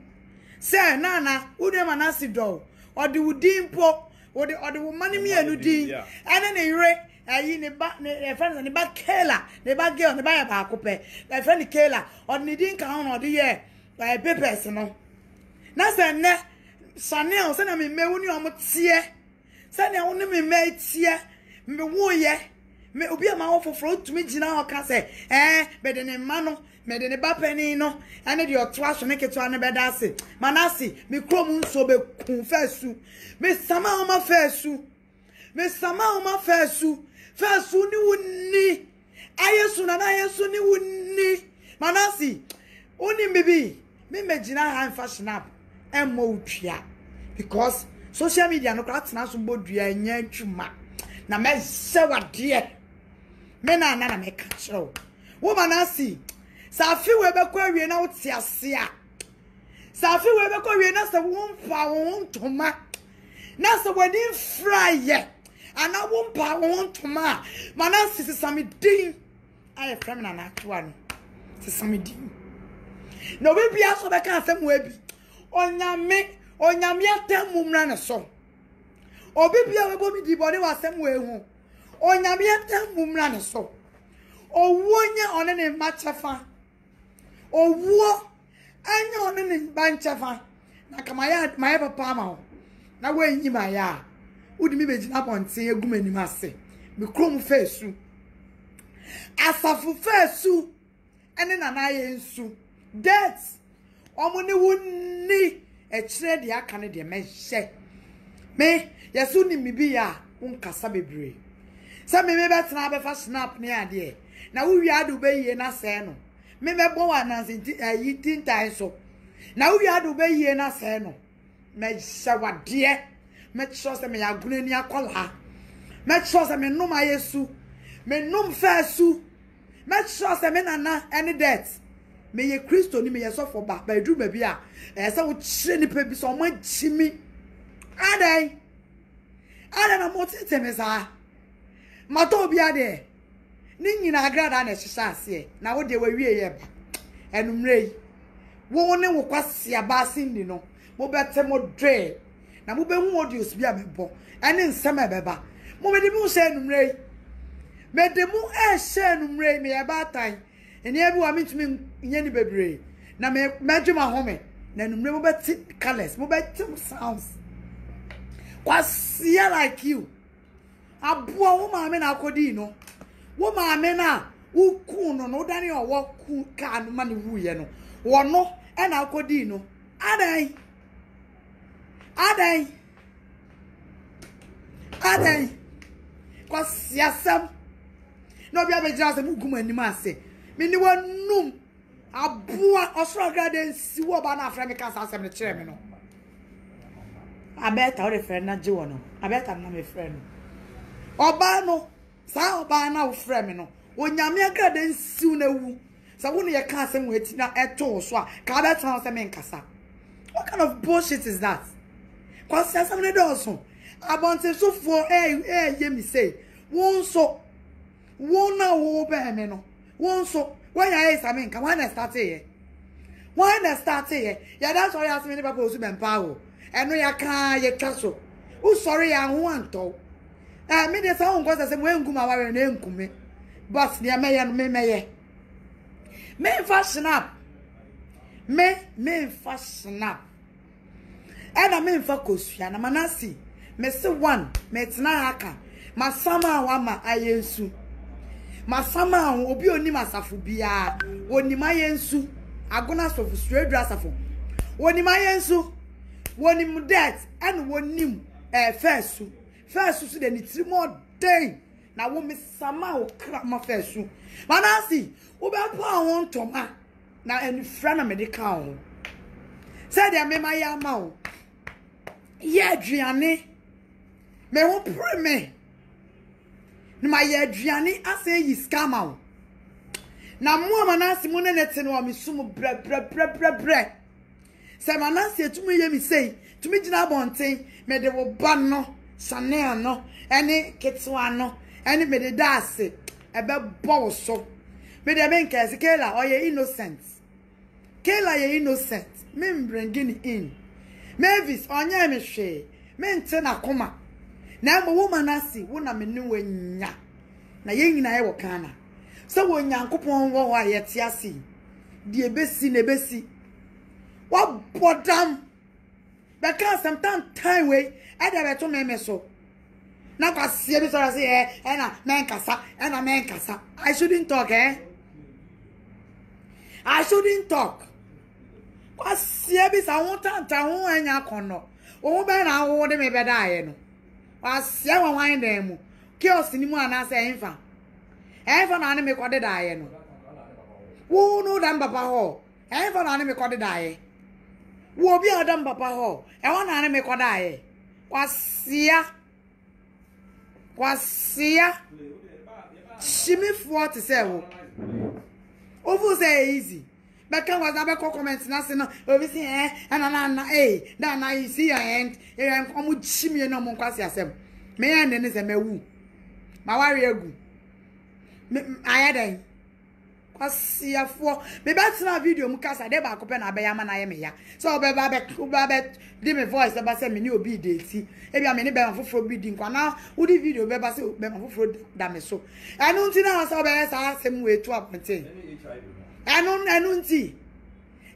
say nana ude Manasi do odi udin po odi wo mani mi anu din ene ne yire ayi ne ba ne friend ne ba Kela ne ba girl ne ba ya ba kope e friend Kela odi ne din kan odi ye by papers no na say ne Chanel say na me mewu ni omo tie say na wo ne me tie me wo ye me obi ama wo foforo tumi gina o ka say be de ne ma no me de ne ba pani no ane de oto aso ne keto ane beda ase Manasi me krom nso be kun fasu me sama o ma fasu ni wonni ayesu na ayesu ni wonni Manasi oni bibi me gina ha fashion up emmo utwa because social media no kra tena so bodua nya ntwuma na me sewade me na me ka chiro wo Manasi safi we be kwa wie na wote ase a safi we be kwa wie na se wo mfa wo ntoma na se wani fry ye and I won't power want to ma. Manas is some ding. I have from an actual. Some ding. No baby, I saw the cancer webby. On Yamia tell Mumran so. O baby, I will be the body was somewhere home. On Yamia tell Mumran so. O 1 year on any match of fun. O war. I know on any bunch of fun. Nakamaya, my papa. Now, when you my ya, would me be up on say a woman in my say, be chrome face soon. As a for first sue, and then an eye sue. That's only wouldn't need a trade ya Canadian may say. Me, yes, soon me be ya, uncasabe. Some may better have a snap near dear. Now we are to obey ye na seno. Maybe one as eating times so. Now we are to obey ye na seno. Me shawa dear. Me sure se me ya gune ya kola. Me sure se me no ma yesu. Me no fesu. Me sure se me na any debt. Me ye Christo ni me ye so for back. By do baby a. Se wo chire ni pe bi so mo chimi. Adai na mo tete me sa. Ma to bi ade. Ni nyina agrada na hihya ase. Na wo de wa wie ye ba. Enumrei. Wo ne wo kwase abasi ndi no. Mo bete mo dre na mo be hu audios bia bebo ene nsem ebeba mo me de mu se enumrei me de mu se enumrei me e ba tan ene ebi wa mitumi nye ni bebre na me djuma home na enumrei mo beti colors mo beti sounds kwase like you aboa wo ma me na akodi no wo ma me na wo ku no no dani owo ku ka no ma ne wuye no wo no e na akodi no Adai. Kwasi asem. No bia be jira se mugum anim ase. Me ni wanum aboa osoro grade nsi wo ba na afra me kasa asem ne kire me no. Abeta o de friend na jiwo no. Abeta na me friend. Oba no, sa oba na wo friend me no. Onyame grade nsi na wu. Sa wo no ye ka asem weti na eto so a ka abeta na se me nkasa. What kind of bullshit is that? Kwasi asem ne doso. Abonte so for ye mi say. Won so won na wo be me no. Won so when I say amen, when I start here. When I start here, yeah, that's why I ask me papa osu ben pawo. Eno ya kan ye twaso. Who sorry ya ho anto. Me dey say won go say mo enguma wa na enkume. But ne me ye no me ye. Me fashion up. Me fashion up. Ena me fa kosua na manasi. Me se one, me tena aka. Masama wama ayensu. Masama obi oni masafu bia. Oni mayensu. Agona sofu straight asafo. Oni mayensu. Woni mudet and wonim firstu. Firstu so de ni tiri mo den. Na wo me sama o kra ma firstu. Manasi, wo be pa won toma. Na eni fra na medical. Say de me maya ma o. Ye aduane. Me ho pre me. Na ma ye aduane ase yi scam o. Na mo manasi mo ne nete no mi sum bre. Se manasi etumi ye mi sei, tumi gina bonten, me de wo ba no, Chanel no, ene ketwa no, ene me de dase, ebe bo so. Me de ben kesi Kela oye innocent. Kela ye innocent. Me bringing in. Mavis onye me hwe. Me nte na koma. Na mo wo manasi, wo na me ni wanya. Na ye nyina ye wo kana. So wo nyankopon wo ho ayete ase. Die ebesi na ebesi. What bodam? Because sometimes time way, I never to me so. Now, I see this or say, and a man casa, and a man casa. I shouldn't talk, eh? I shouldn't talk. What see this? I want to tell and ya cono. Oh, man, I want to be better. I see one wine them. Kills in one as a infant. Ever an enemy called the die. Who know them, Papa Ho? Ever an enemy called the die. Wo bi adam papa ho e wona na me koda ye kwasia shimi for to say wo ovu say easy but can was abeko comment na se no obi say na na you see your end e komu chimi no mo kwasi asem Me and then is a mewu. My warrior gu. I had a kwasi afo. Me bet na video mukasa de ba kope na abeyama na ye me ya. So be di me voice ba say me ni obi de ti. E bia me ni be foforo bi di nkwa na wo di video be ba say be foforo da me so. Enu nti na so be sa asem we to apete. Enu nti.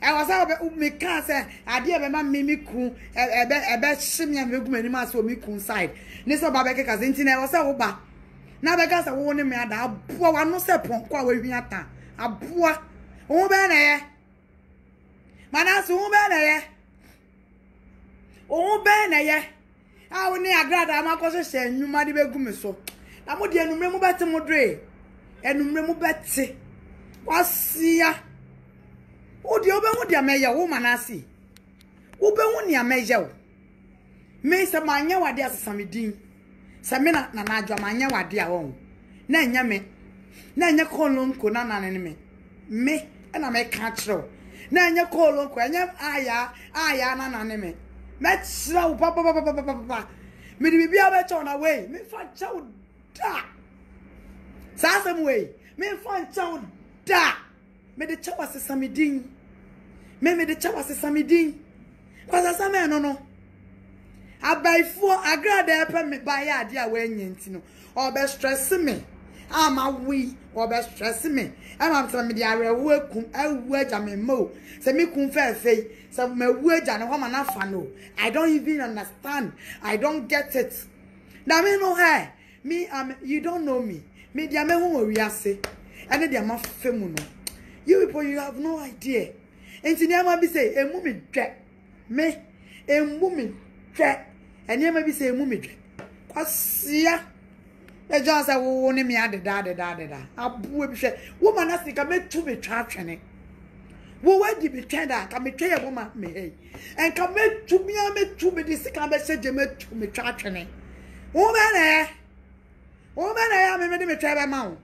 I was out me can say, I dear my mimi coon, a bet shimmy and many mass for me coon side. Nissa Babeka Zintina was over. Now because I warn me at a poor one no sepon, quite with me at a poor woman. Manas woman, oh, Banner, I will near glad I'm not going to say, you might be good so. I would remember better Modre and remember Betsy. What's ya? O di obe hu dia meya wo manasi obe hu nia meya me se manya wade asesamedin se me na adwa manya wade a won na nya me na nya kolonko na nanene me na me ka kiro na nya kolonko nya aya na nanene me kiro papa me di bibia be cho na we me fa chaw da sa sam we me fa chaw da me de chawa sesamedin me de chawa sesamedin kwasa same no abaifo agrada epe me ba ya ade a wenye ntino obe stress me ama we obe stress me ama me de arewo ekum awu aja me mo se me kum fe se me wu aja ne ho ma na fa no I don't even understand. I don't get it. Na me no hey me you don't know me dia me hu owiase ene dia ma fe mu no. You people, you have no idea. And you never be say, a mummy track. Me, a mummy track. And you may say, a mummy track. Quasia. The just I will me at the da. I would say, woman, I think I made to be traction. Well, where did be tender? Can be tell a woman me. And come to me, I made to be this kind of message, made to me traction. Woman, I am a travel mount.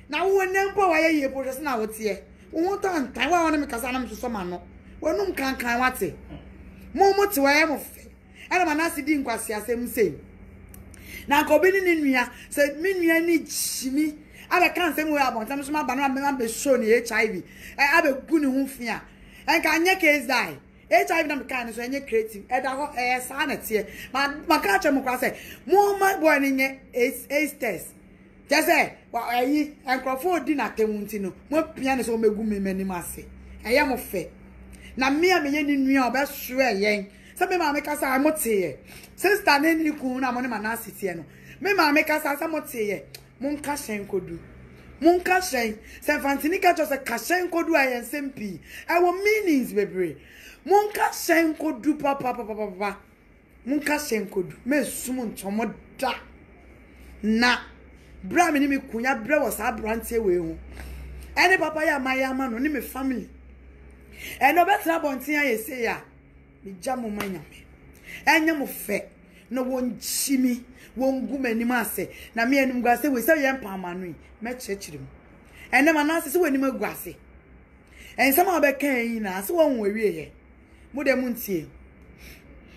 Now, when them power ye put us now, what's here. Won tan tan wa wona me kasa na me so ma no wonum kan wate mo ti wa em fe ana manase di nkwase asem sei na ko bi ni nua se me nua ni chimi abe kan sem we abon tam so ma ba no me be show ni HIV abe gu ni hu fia en ka anye case die HIV na me kan so anye creative e da ho sa na tie ma ka che mo kwa se mo ma boy ni nye AIDS test just say wa ayi enkrofo di na temunti no mo pia ne so megu me manim ase eye mo fe na me ye ni nua oba hwe yen se me ma me kasa mo tie sister ne ni kun na mo ne manase tie no me ma me kasa sa mo tie mon ka hyen kodu mon ka hyen se fantini ka cho se ka hyen kodu ayen sempi e wo meanings bebre mon ka hyen kodu papa mon ka hyen kodu me sum ntomo da na bra me ni me kunya bra was abrantie we hu ene papa ya mayama no ni me family eno betra bontia ye say ya me jamo manya me enya mo fe no wonchimi wongu manim ase na me enum guase we say ye mpamanu me chechiri mu ene manase se wani maguase en sama be kan yi na se won we ye mu de mu ntie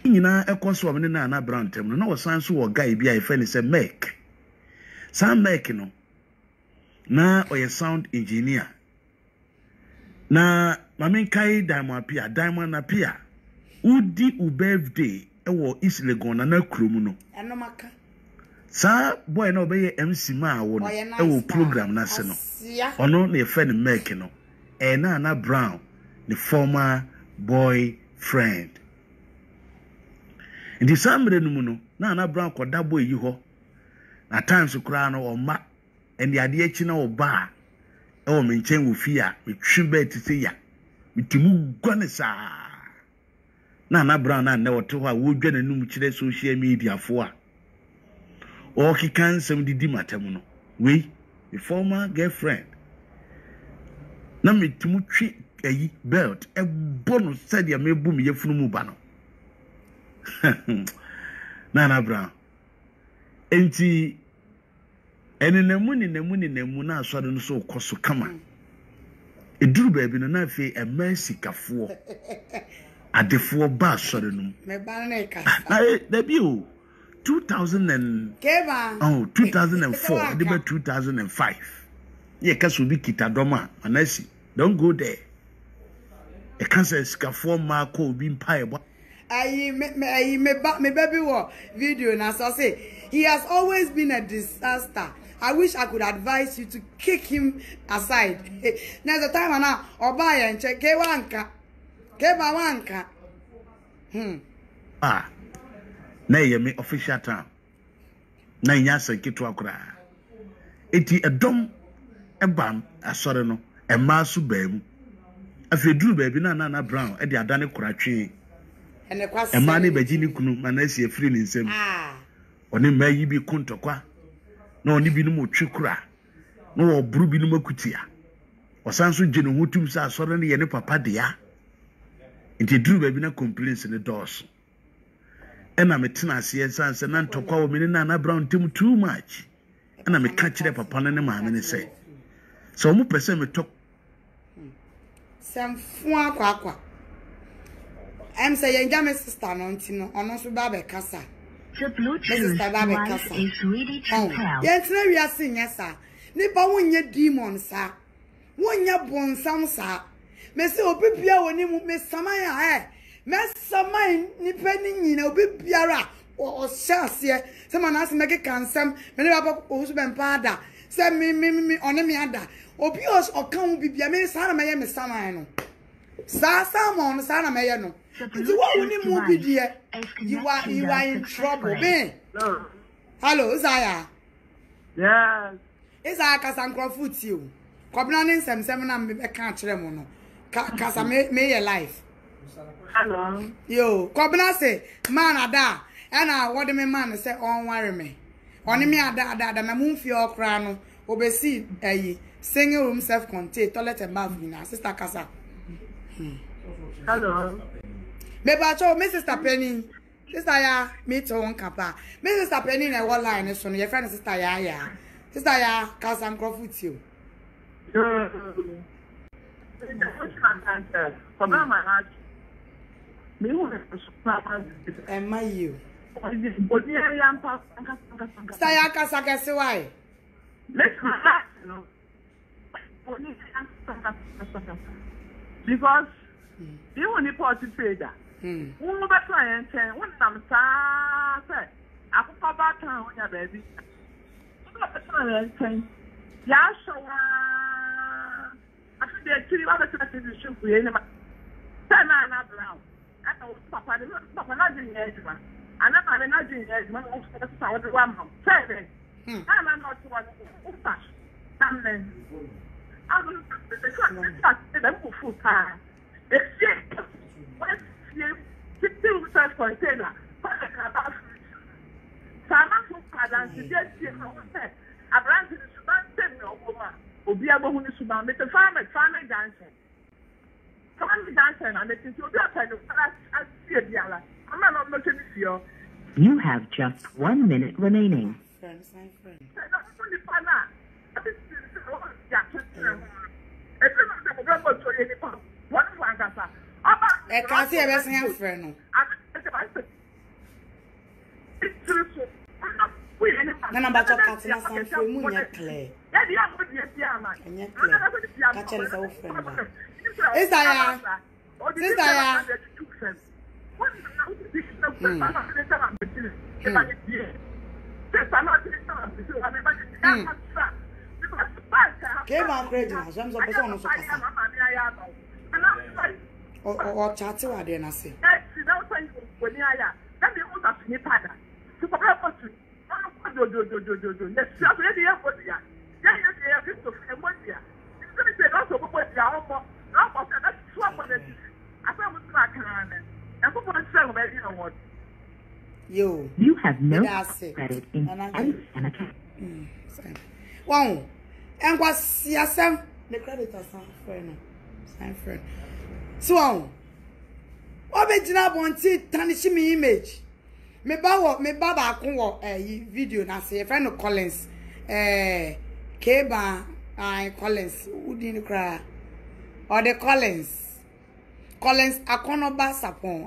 nyina ekoso me na brantem no na wosan so wo guy bia e fe ni se make Sam make no na oye sound engineer na mami kai diamond apia udi u birthday e wo East Legon na krom no eno maka sa boy na obeye MC ma wo no e wo program na se no ono na efe ni make no e na Brown the former boyfriend ndi samre no mu no na Brown koda boy yi ho na times kura no oma endi ade achi na oba e o menchen wo fia metwimba tete ya mitimu gwane sa na Brown na woto ha wo dwa nanum kire social media fo a o kikan sem didi matam no we the former girlfriend na mitimu twi ayi belt e bono sadia mebu me yefunu mu ba no na Brown enti enenemu na asɔre no so koso kama eduru baabi no na fe emercy kafo adefo ba asɔre no me ba na ka na bi o 2000 and Keba. Oh, 2004, they were 2005. Yeah, Kasubi Kitadoma, Anasi. Don't go there. A cancer scaffold Marco being pie. Me baby war video na so say he has always been a disaster. I wish I could advise you to kick him aside. Now the time now oba and check Keba wanka. Na me official time. Na nyasa kitu akura. Eti edom ebam asore no ema so baamu. Afeduru baabi na Brown e de adane kuratwe. Ene kwase. Ema ne baji ni kunu manasi efiri ni nsem. Oni mayi bi kuntokwa. Na oni bi no mo twekura. Na wo buru bi no makutia. Osanso gye no hotum sa asore ne ye ne papa de ya. Enti duru baabi na complaints ne dose. Ena me tena ase sanse na ntokwa wo me na Brown tim too much. Ena me ka kire papa ne maame ne say. So mo pese me tok sem fu akwa. Em say yenja me sister no ntino ono so ba be kasa. The Bluetooth device is ready to pair. Yentina wi ase nyesa. Nipa wonye demon sa. Wonye bonsam sa. Me se obibia woni mu me samaya me samai nipa ni nyina obibiara o hyase se manase meke kansam me ne baba o so bempa se me one me ada obi o kan bibia me sa na me ye me samai no sa samon sa na me ye no ti wa woni mu bidie you are in trouble me. Hello Zaya. Yes. Isa kasankrofut you kobna ne nsem na me ka kire mo no kasa me your life. Hello. Yo, kobna say man ada na what me man say on worry me. Oni me ada na mumfi okra no obesi single room self contained toilet and bath na sister Kasa. Hello. Me ba cho me sister Penny. Sister ya me to one kapa. Me sister Penny na what line so no your friend sister ya. Sister ya Kasa Nkrofut you. Am I you? Saya Kasa kese why? Because you only party trader. Who better than 10? One time, say, I could go back on your baby. You got better than 10. Yeah, so I think they're 3 other things to shoot for you. Sana Brown. I know Papa not doing edgeman. And I'm not doing edgeman. I was the one. 7. I'm not one. Something. I don't know. Full time. Except when you still self container. Sama from Padan to get here. I ran to the Sudan no woman. Obiabo who is Sudan. Make a farmer dancing. Family dancing and making sure you are You have just 1 minute remaining. I can't see a friend. Nana bato katina sanfwe mu nya clear. Nya clear. Kacha is our friend. Sister ya. Kema credit na so am so no so kasa. O chat wa de na say. Yo, you have no credit in any account. Wow, and was yasam the credit as friend. So, what be jina bonti tanishi me image. Me baba kun video na say friend of Collins Keba Collins who didn't cry or the Collins Akonoba Sapon